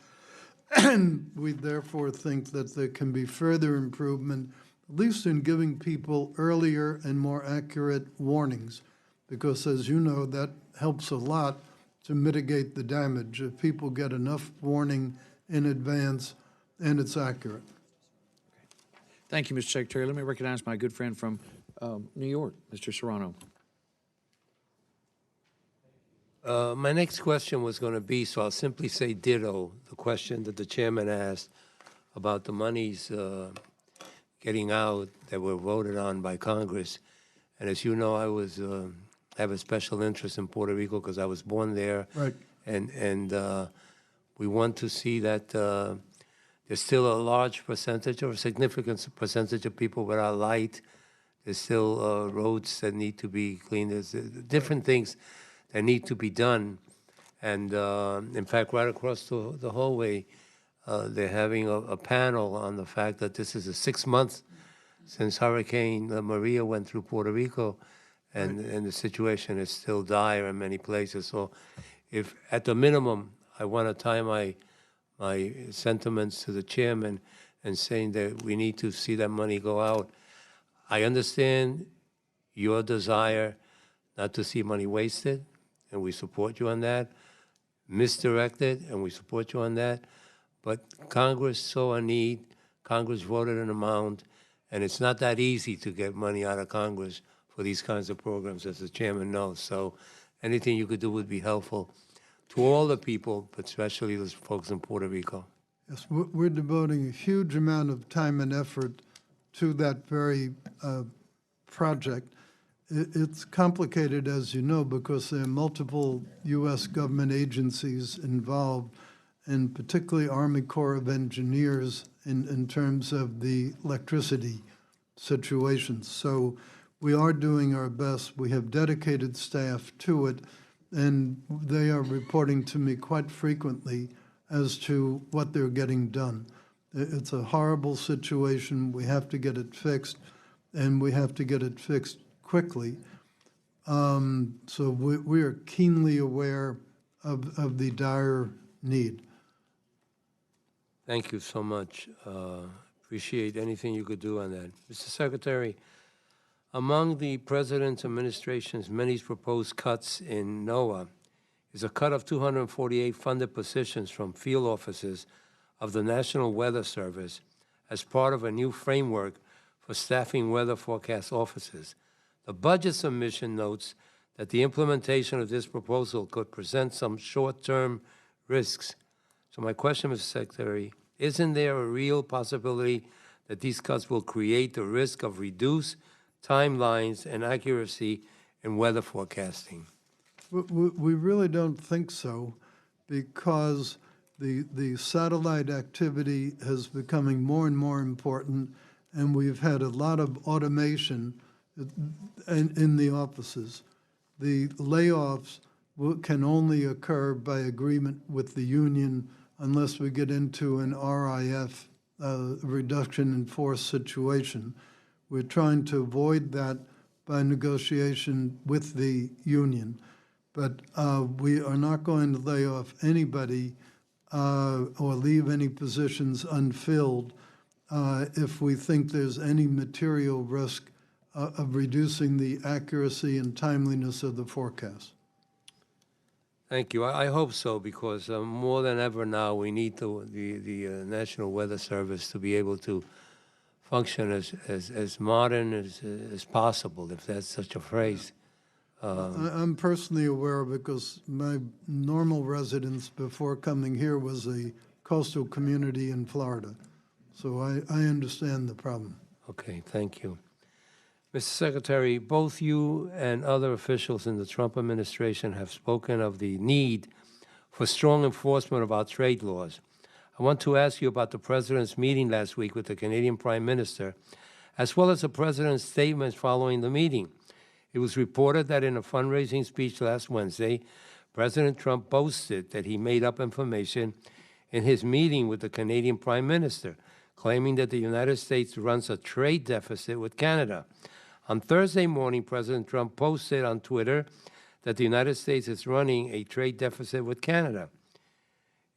And we therefore think that there can be further improvement, at least in giving people earlier and more accurate warnings, because as you know, that helps a lot to mitigate the damage if people get enough warning in advance and it's accurate. Thank you, Mr. Secretary. Let me recognize my good friend from New York, Mr. Serrano. My next question was going to be, so I'll simply say ditto, the question that the chairman asked about the monies getting out that were voted on by Congress. And as you know, I have a special interest in Puerto Rico because I was born there. Right. And we want to see that there's still a large percentage or a significant percentage of people without light. There's still roads that need to be cleaned. There's different things that need to be done. And in fact, right across the hallway, they're having a panel on the fact that this is the 6th month since Hurricane Maria went through Puerto Rico, and the situation is still dire in many places. So if, at the minimum, I want to tie my sentiments to the chairman and saying that we need to see that money go out. I understand your desire not to see money wasted, and we support you on that, misdirected, and we support you on that. But Congress saw a need, Congress voted an amount, And it's not that easy to get money out of Congress for these kinds of programs, as the chairman knows. So anything you could do would be helpful to all the people, but especially those folks in Puerto Rico. Yes, we're devoting a huge amount of time and effort to that very project. It's complicated, as you know, because there are multiple U.S. government agencies involved, and particularly Army Corps of Engineers in terms of the electricity situations. So we are doing our best. We have dedicated staff to it, and they are reporting to me quite frequently as to what they're getting done. It's a horrible situation. We have to get it fixed, and we have to get it fixed quickly. So we are keenly aware of the dire need. Thank you so much. Appreciate anything you could do on that. Mr. Secretary, among the President's administration's many proposed cuts in Noaa is a cut of 248 funded positions from field offices of the National Weather Service as part of a new framework for staffing weather forecast offices. The budget submission notes that the implementation of this proposal could present some short-term risks. So my question, Mr. Secretary, isn't there a real possibility that these cuts will create the risk of reduced timelines and accuracy in weather forecasting? We really don't think so, because the satellite activity is becoming more and more important, and we've had a lot of automation in the offices. The layoffs can only occur by agreement with the union unless we get into an RIF, reduction in force situation. We're trying to avoid that by negotiation with the union. But we are not going to lay off anybody or leave any positions unfilled if we think there's any material risk of reducing the accuracy and timeliness of the forecast. Thank you. I hope so, because more than ever now we need the National Weather Service to be able to function as modern as possible, if that's such a phrase. I'm personally aware, because my normal residence before coming here was a coastal community in Florida. So I understand the problem. Okay, thank you. Mr. Secretary, both you and other officials in the Trump administration have spoken of the need for strong enforcement of our trade laws. I want to ask you about the President's meeting last week with the Canadian Prime Minister, as well as the President's statements following the meeting. It was reported that in a fundraising speech last Wednesday, President Trump boasted that he made up information in his meeting with the Canadian Prime Minister, claiming that the United States runs a trade deficit with Canada. On Thursday morning, President Trump posted on Twitter that the United States is running a trade deficit with Canada.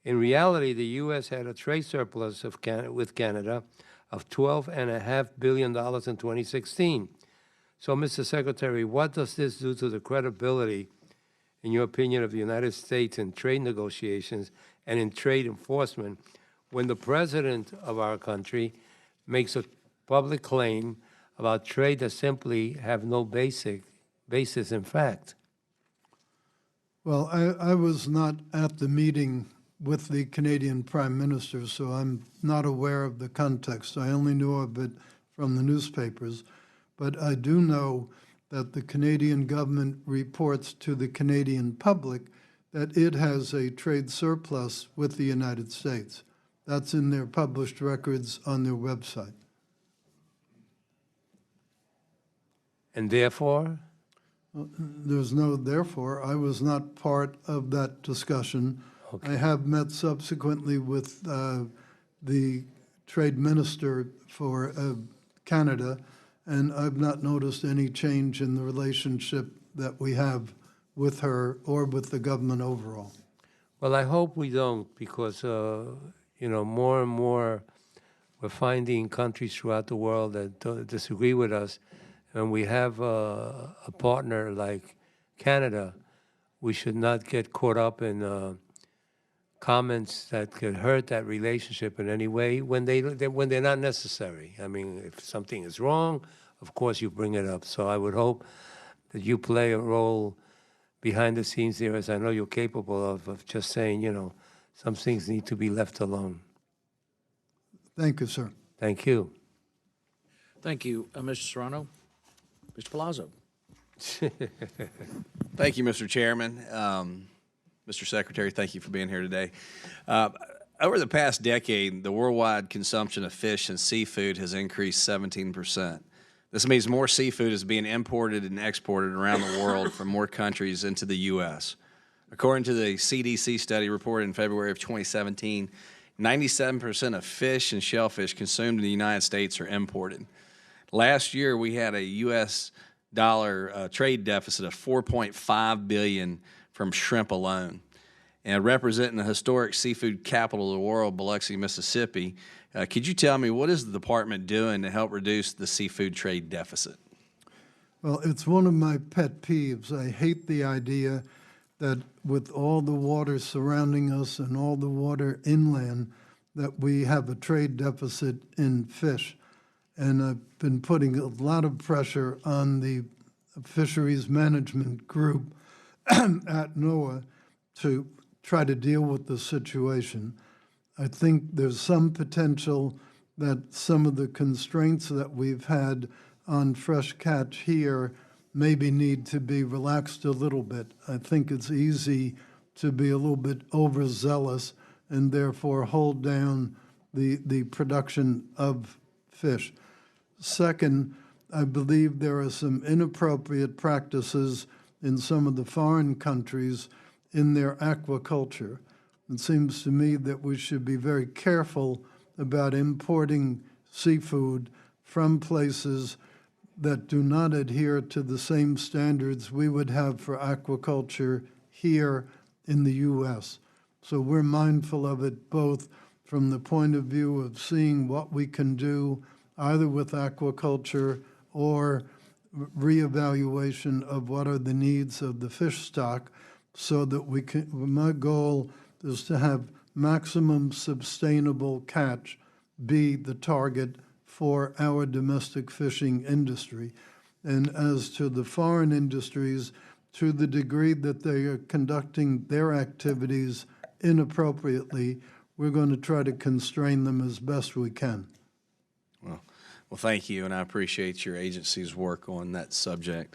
In reality, the U.S. had a trade surplus with Canada of $12.5 billion in 2016. So, Mr. Secretary, what does this do to the credibility, in your opinion, of the United States in trade negotiations and in trade enforcement when the President of our country makes a public claim about trade that simply have no basis in fact? Well, I was not at the meeting with the Canadian Prime Minister, so I'm not aware of the context. I only knew of it from the newspapers. But I do know that the Canadian government reports to the Canadian public that it has a trade surplus with the United States. That's in their published records on their website. And therefore? There's no therefore. I was not part of that discussion. Okay. I have met subsequently with the trade minister for Canada, and I've not noticed any change in the relationship that we have with her or with the government overall. Well, I hope we don't, because, more and more we're finding countries throughout the world that disagree with us. And we have a partner like Canada. We should not get caught up in comments that could hurt that relationship in any way when they're not necessary. I mean, if something is wrong, of course you bring it up. So I would hope that you play a role behind the scenes there, as I know you're capable of just saying, you know, some things need to be left alone. Thank you, sir. Thank you. Thank you, Mr. Serrano. Mr. Palazzo. Thank you, Mr. Chairman. Mr. Secretary, thank you for being here today. Over the past decade, the worldwide consumption of fish and seafood has increased 17%. This means more seafood is being imported and exported around the world from more countries into the U.S. According to the CDC study reported in February of 2017, 97% of fish and shellfish consumed in the United States are imported. Last year, we had a U.S. dollar trade deficit of $4.5 billion from shrimp alone. And representing the historic seafood capital of the world, Biloxi, Mississippi, could you tell me what is the department doing to help reduce the seafood trade deficit? Well, it's one of my pet peeves. I hate the idea that with all the water surrounding us and all the water inland, that we have a trade deficit in fish. And I've been putting a lot of pressure on the fisheries management group at Noaa to try to deal with the situation. I think there's some potential that some of the constraints that we've had on fresh catch here maybe need to be relaxed a little bit. I think it's easy to be a little bit overzealous and therefore hold down the production of fish. Second, I believe there are some inappropriate practices in some of the foreign countries in their aquaculture. It seems to me that we should be very careful about importing seafood from places that do not adhere to the same standards we would have for aquaculture here in the U.S. So we're mindful of it both from the point of view of seeing what we can do either with aquaculture or reevaluation of what are the needs of the fish stock so that we can, my goal is to have maximum sustainable catch be the target for our domestic fishing industry. And as to the foreign industries, to the degree that they are conducting their activities inappropriately, we're going to try to constrain them as best we can. Well, thank you, and I appreciate your agency's work on that subject.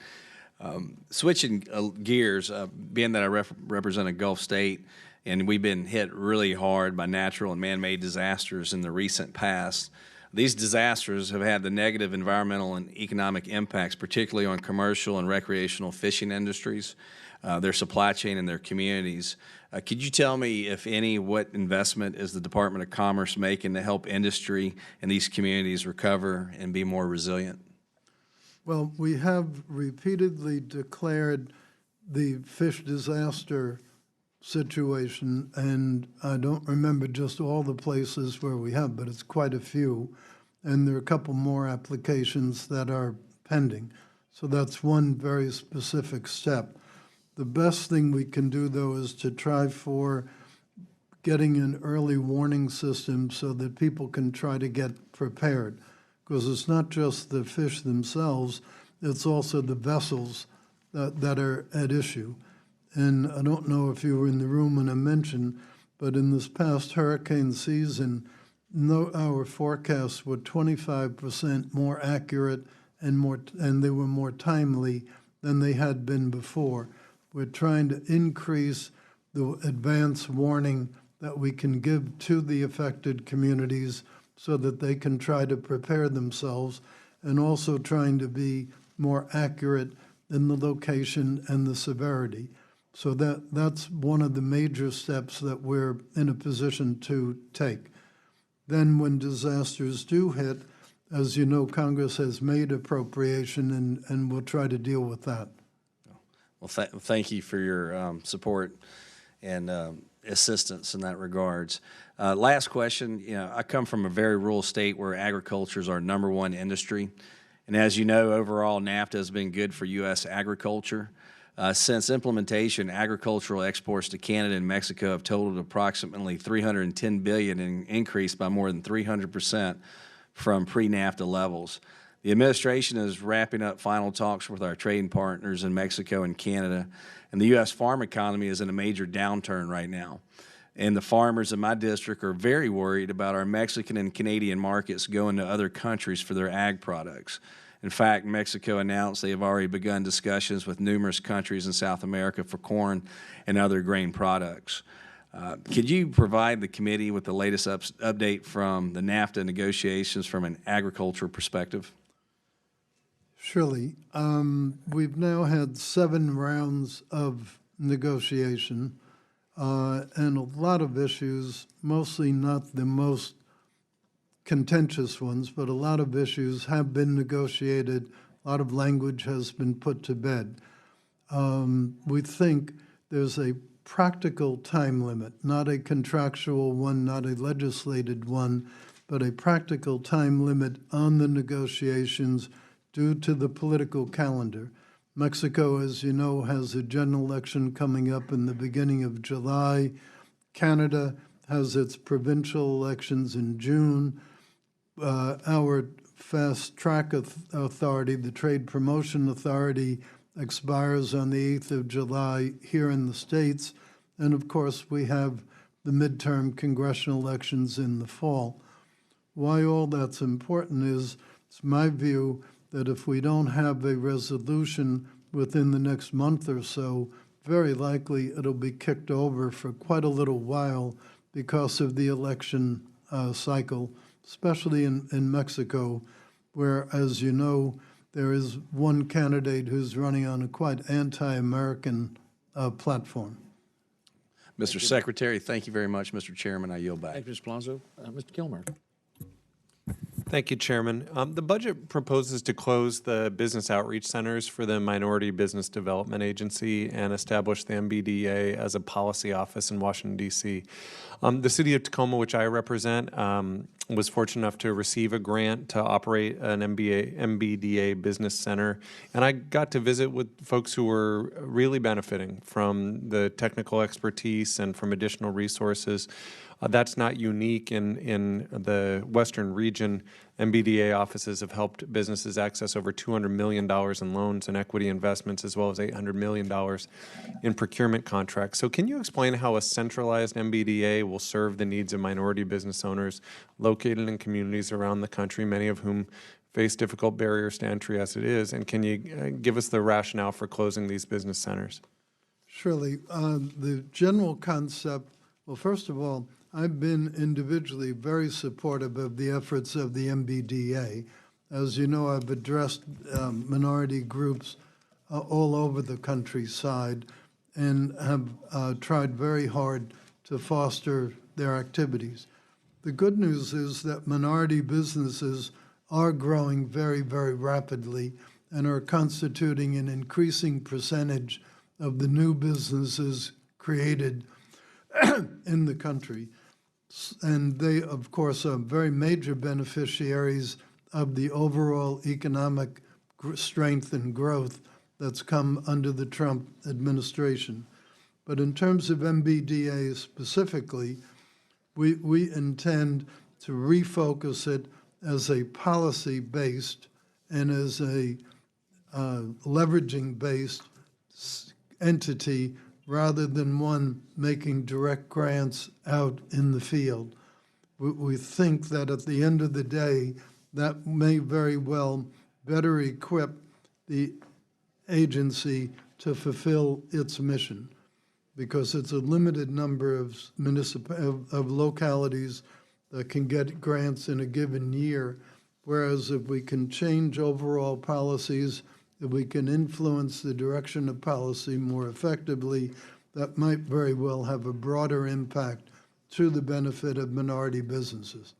Switching gears, being that I represent a Gulf state, and we've been hit really hard by natural and man-made disasters in the recent past. These disasters have had the negative environmental and economic impacts, particularly on commercial and recreational fishing industries, their supply chain, and their communities. Could you tell me, if any, what investment is the Department of Commerce making to help industry and these communities recover and be more resilient? Well, we have repeatedly declared the fish disaster situation, and I don't remember just all the places where we have, but it's quite a few, and there are a couple more applications that are pending. So that's one very specific step. The best thing we can do, though, is to try for getting an early warning system so that people can try to get prepared, because it's not just the fish themselves, it's also the vessels that are at issue. And I don't know if you were in the room when I mentioned, but in this past hurricane season, our forecasts were 25% more accurate and they were more timely than they had been before. We're trying to increase the advance warning that we can give to the affected communities so that they can try to prepare themselves, and also trying to be more accurate in the location and the severity. So that's one of the major steps that we're in a position to take. Then when disasters do hit, as you know, Congress has made appropriation, and we'll try to deal with that. Well, thank you for your support and assistance in that regards. Last question, I come from a very rural state where agriculture is our #1 industry. And as you know, overall, NAFTA has been good for U.S. agriculture. Since implementation, agricultural exports to Canada and Mexico have totaled approximately $310 billion and increased by more than 300% from pre-NAFTA levels. The administration is wrapping up final talks with our trading partners in Mexico and Canada, and the U.S. farm economy is in a major downturn right now. And the farmers in my district are very worried about our Mexican and Canadian markets going to other countries for their ag products. In fact, Mexico announced they have already begun discussions with numerous countries in South America for corn and other grain products. Could you provide the committee with the latest update from the NAFTA negotiations from an agricultural perspective? Surely. We've now had 7 rounds of negotiation and a lot of issues, mostly not the most contentious ones, but a lot of issues have been negotiated. A lot of language has been put to bed. We think there's a practical time limit, not a contractual one, not a legislated one, but a practical time limit on the negotiations due to the political calendar. Mexico, as you know, has a general election coming up in the beginning of July. Canada has its provincial elections in June. Our fast track authority, the Trade Promotion Authority, expires on the 8th of July here in the States. And of course, we have the midterm congressional elections in the fall. Why all that's important is, it's my view that if we don't have a resolution within the next month or so, very likely it'll be kicked over for quite a little while because of the election cycle, especially in Mexico, where, as you know, there is one candidate who's running on a quite anti-American platform. Mr. Secretary, thank you very much. Mr. Chairman, I yield back. Thank you, Mr. Palazzo. Mr. Kilmer. Thank you, Chairman. The budget proposes to close the business outreach centers for the Minority Business Development Agency and establish the MBDA as a policy office in Washington, D.C. The city of Tacoma, which I represent, was fortunate enough to receive a grant to operate an MBDA business center, and I got to visit with folks who were really benefiting from the technical expertise and from additional resources. That's not unique in the Western region. MBDA offices have helped businesses access over $200 million in loans and equity investments, as well as $800 million in procurement contracts. So can you explain how a centralized MBDA will serve the needs of minority business owners located in communities around the country, many of whom face difficult barriers to entry as it is? And can you give us the rationale for closing these business centers? Surely. The general concept, well, first of all, I've been individually very supportive of the efforts of the MBDA. As you know, I've addressed minority groups all over the countryside and have tried very hard to foster their activities. The good news is that minority businesses are growing very, very rapidly and are constituting an increasing percentage of the new businesses created in the country. And they, of course, are very major beneficiaries of the overall economic strength and growth that's come under the Trump administration. But in terms of MBDA specifically, we intend to refocus it as a policy-based and as a leveraging-based entity rather than one making direct grants out in the field. We think that at the end of the day, that may very well better equip the agency to fulfill its mission, because it's a limited number of localities that can get grants in a given year, whereas if we can change overall policies, if we can influence the direction of policy more effectively, that might very well have a broader impact to the benefit of minority businesses.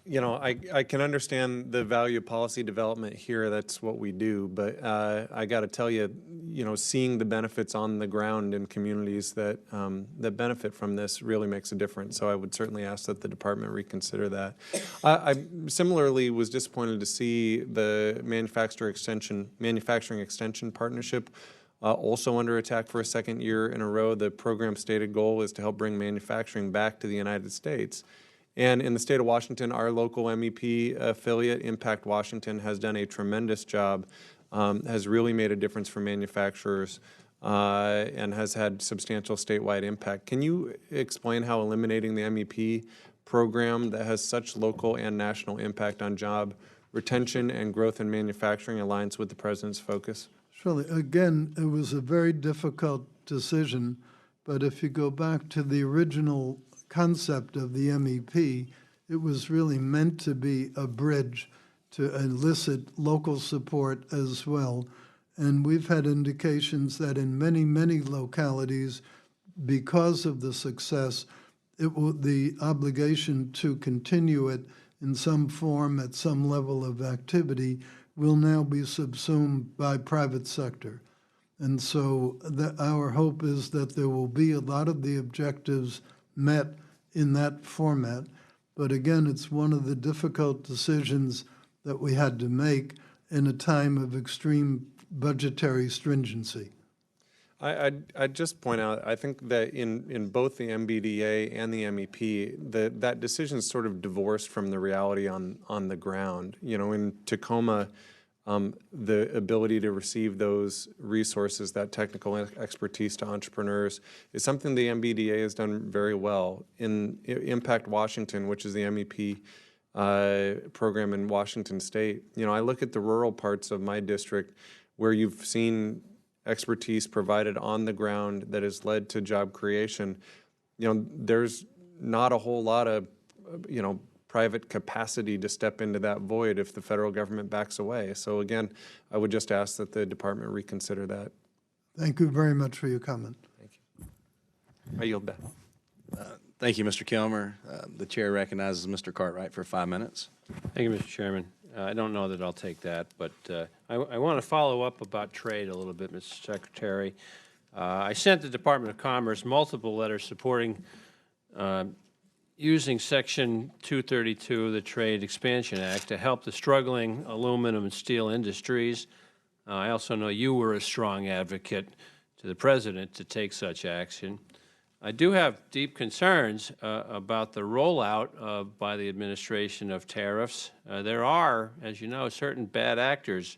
You know, I can understand the value of policy development here. That's what we do. But I got to tell you, you know, seeing the benefits on the ground in communities that that benefit from this really makes a difference. So I would certainly ask that the department reconsider that. I similarly was disappointed to see the manufacturing extension partnership also under attack for a second year in a row. The program's stated goal is to help bring manufacturing back to the United States. And in the state of Washington, our local MEP affiliate, Impact Washington, has done a tremendous job, has really made a difference for manufacturers, and has had substantial statewide impact. Can you explain how eliminating the MEP program that has such local and national impact on job retention and growth in manufacturing aligns with the President's focus? Surely, again, it was a very difficult decision, but if you go back to the original concept of the MEP, it was really meant to be a bridge to elicit local support as well. And we've had indications that in many, many localities, because of the success, the obligation to continue it in some form at some level of activity will now be subsumed by private sector. And so our hope is that there will be a lot of the objectives met in that format. But again, it's one of the difficult decisions that we had to make in a time of extreme budgetary stringency. I'd just point out, I think that in both the MBDA and the MEP, that decision is sort of divorced from the reality on the ground. You know, in Tacoma, the ability to receive those resources, that technical expertise to entrepreneurs, is something the MBDA has done very well. In Impact Washington, which is the MEP program in Washington State, you know, I look at the rural parts of my district where you've seen expertise provided on the ground that has led to job creation. You know, there's not a whole lot of, you know, private capacity to step into that void if the federal government backs away. So again, I would just ask that the department reconsider that. Thank you very much for your comment. Thank you. I yield back. Thank you, Mr. Kilmer. The chair recognizes Mr. Cartwright for 5 minutes. Thank you, Mr. Chairman. I don't know that I'll take that, but I want to follow up about trade a little bit, Mr. Secretary. I sent the Department of Commerce multiple letters supporting using Section 232 of the Trade Expansion Act to help the struggling aluminum and steel industries. I also know you were a strong advocate to the President to take such action. I do have deep concerns about the rollout by the administration of tariffs. There are, as you know, certain bad actors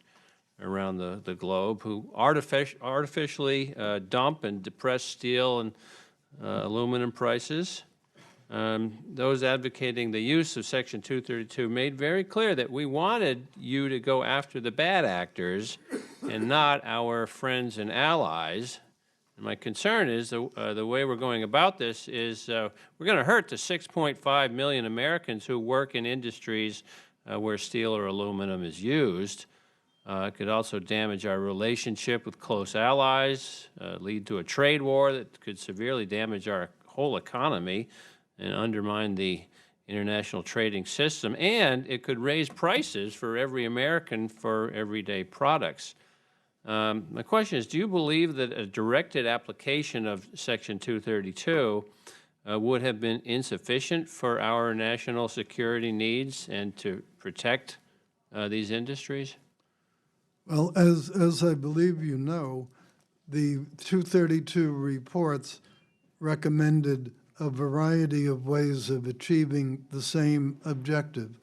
around the globe who artificially dump and depress steel and aluminum prices. Those advocating the use of Section 232 made very clear that we wanted you to go after the bad actors and not our friends and allies. My concern is the way we're going about this is we're going to hurt the 6.5 million Americans who work in industries where steel or aluminum is used. It could also damage our relationship with close allies, lead to a trade war that could severely damage our whole economy and undermine the international trading system, and it could raise prices for every American for everyday products. My question is, do you believe that a directed application of Section 232 would have been insufficient for our national security needs and to protect these industries? Well, as I believe you know, the 232 reports recommended a variety of ways of achieving the same objective.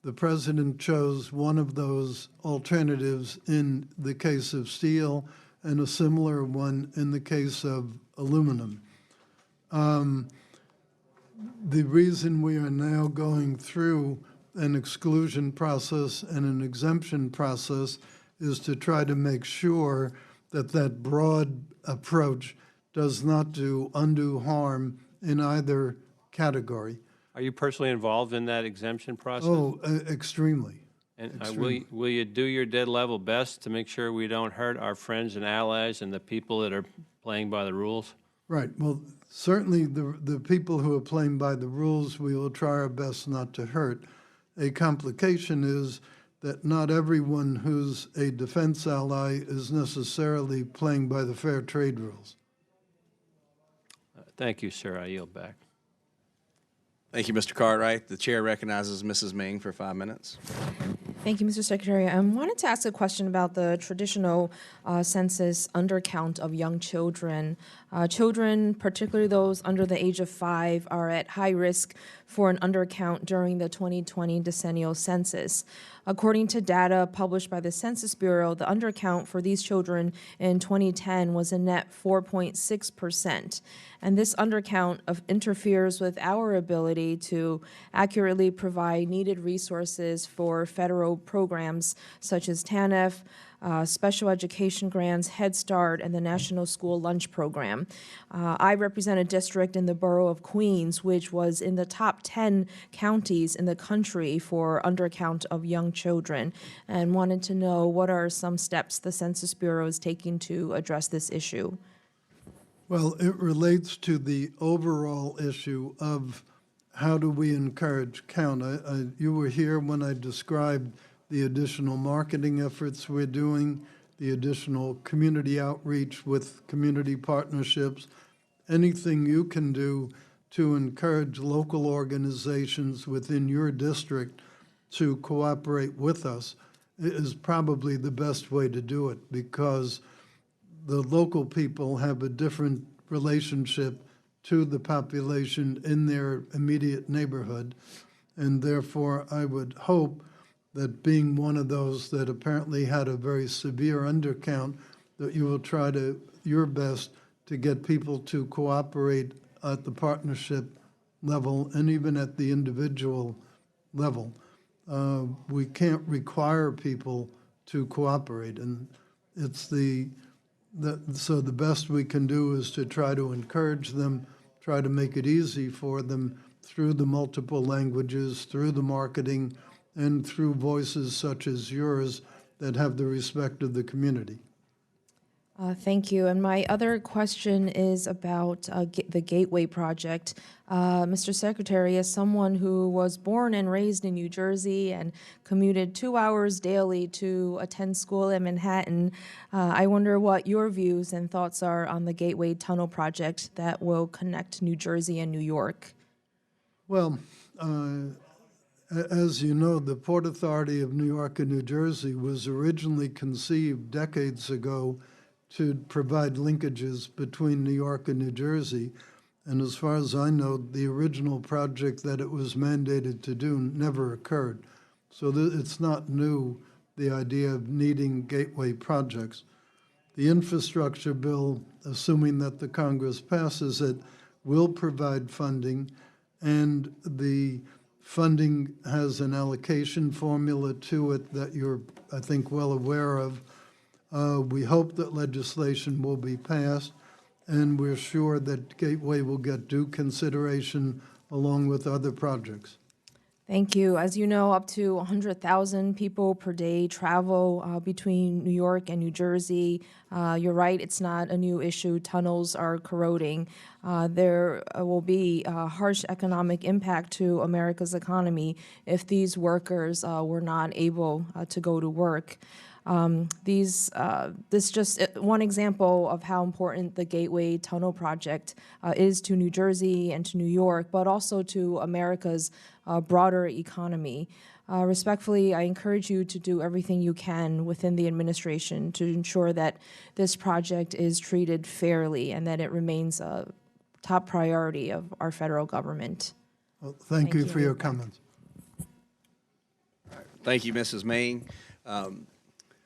The President chose one of those alternatives in the case of steel and a similar one in the case of aluminum. The reason we are now going through an exclusion process and an exemption process is to try to make sure that that broad approach does not do undue harm in either category. Are you personally involved in that exemption process? Oh, extremely. And will you do your dead level best to make sure we don't hurt our friends and allies and the people that are playing by the rules? Right. Well, certainly the people who are playing by the rules, we will try our best not to hurt. A complication is that not everyone who's a defense ally is necessarily playing by the fair trade rules. Thank you, sir. I yield back. Thank you, Mr. Cartwright. The chair recognizes Mrs. Ming for 5 minutes. Thank you, Mr. Secretary. I wanted to ask a question about the traditional census undercount of young children. Children, particularly those under the age of 5, are at high risk for an undercount during the 2020 decennial census. According to data published by the Census Bureau, the undercount for these children in 2010 was a net 4.6%. And this undercount interferes with our ability to accurately provide needed resources for federal programs such as TANF, special education grants, Head Start, and the National School Lunch Program. I represent a district in the borough of Queens, which was in the top 10 counties in the country for undercount of young children, and wanted to know what are some steps the Census Bureau is taking to address this issue. Well, it relates to the overall issue of how do we encourage count. You were here when I described the additional marketing efforts we're doing, the additional community outreach with community partnerships, anything you can do to encourage local organizations within your district to cooperate with us is probably the best way to do it, because the local people have a different relationship to the population in their immediate neighborhood. And therefore, I would hope that, being one of those that apparently had a very severe undercount, that you will try your best to get people to cooperate at the partnership level and even at the individual level. We can't require people to cooperate, and it's so the best we can do is to try to encourage them, try to make it easy for them through the multiple languages, through the marketing, and through voices such as yours that have the respect of the community. Thank you. And my other question is about the Gateway Project. Mr. Secretary, as someone who was born and raised in New Jersey and commuted 2 hours daily to attend school in Manhattan, I wonder what your views and thoughts are on the Gateway Tunnel Project that will connect New Jersey and New York. Well, as you know, the Port Authority of New York and New Jersey was originally conceived decades ago to provide linkages between New York and New Jersey. And as far as I know, the original project that it was mandated to do never occurred. So it's not new, the idea of needing gateway projects. The infrastructure bill, assuming that the Congress passes it, will provide funding, and the funding has an allocation formula to it that you're, I think, well aware of. We hope that legislation will be passed, and we're sure that Gateway will get due consideration along with other projects. Thank you. As you know, up to 100,000 people per day travel between New York and New Jersey. You're right, it's not a new issue. Tunnels are corroding. There will be a harsh economic impact to America's economy if these workers were not able to go to work. This just one example of how important the Gateway Tunnel Project is to New Jersey and to New York, but also to America's broader economy. Respectfully, I encourage you to do everything you can within the administration to ensure that this project is treated fairly and that it remains a top priority of our federal government. Well, thank you for your comments. Thank you, Mrs. Ming.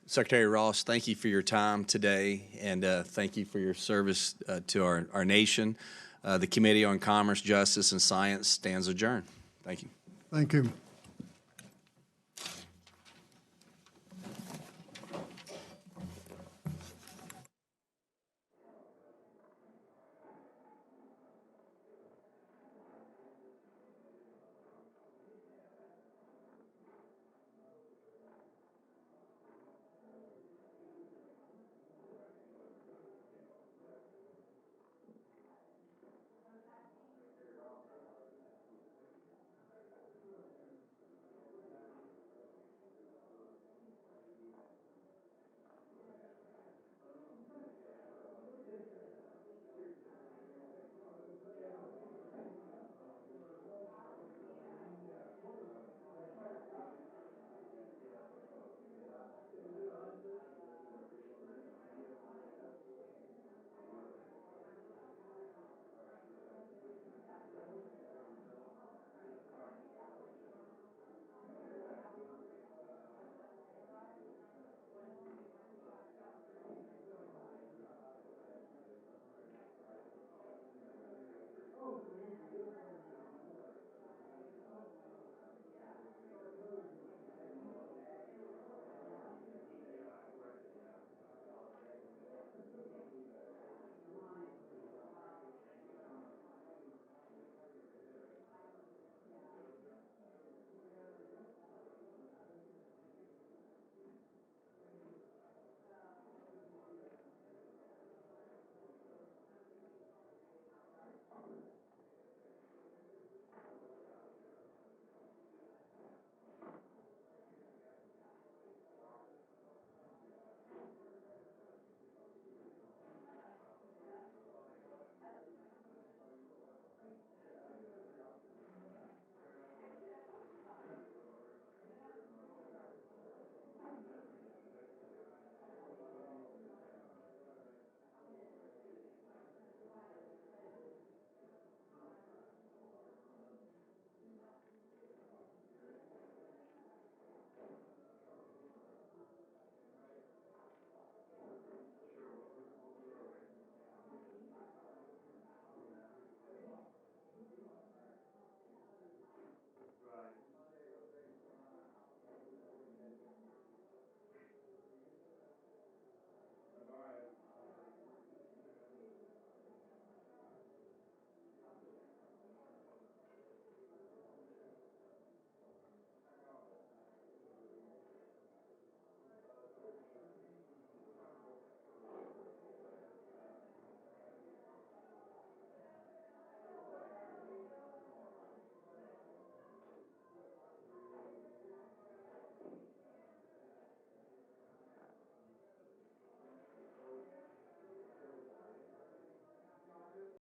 Secretary Ross, thank you for your time today, and thank you for your service to our nation. The Committee on Commerce, Justice, and Science stands adjourned. Thank you. Thank you.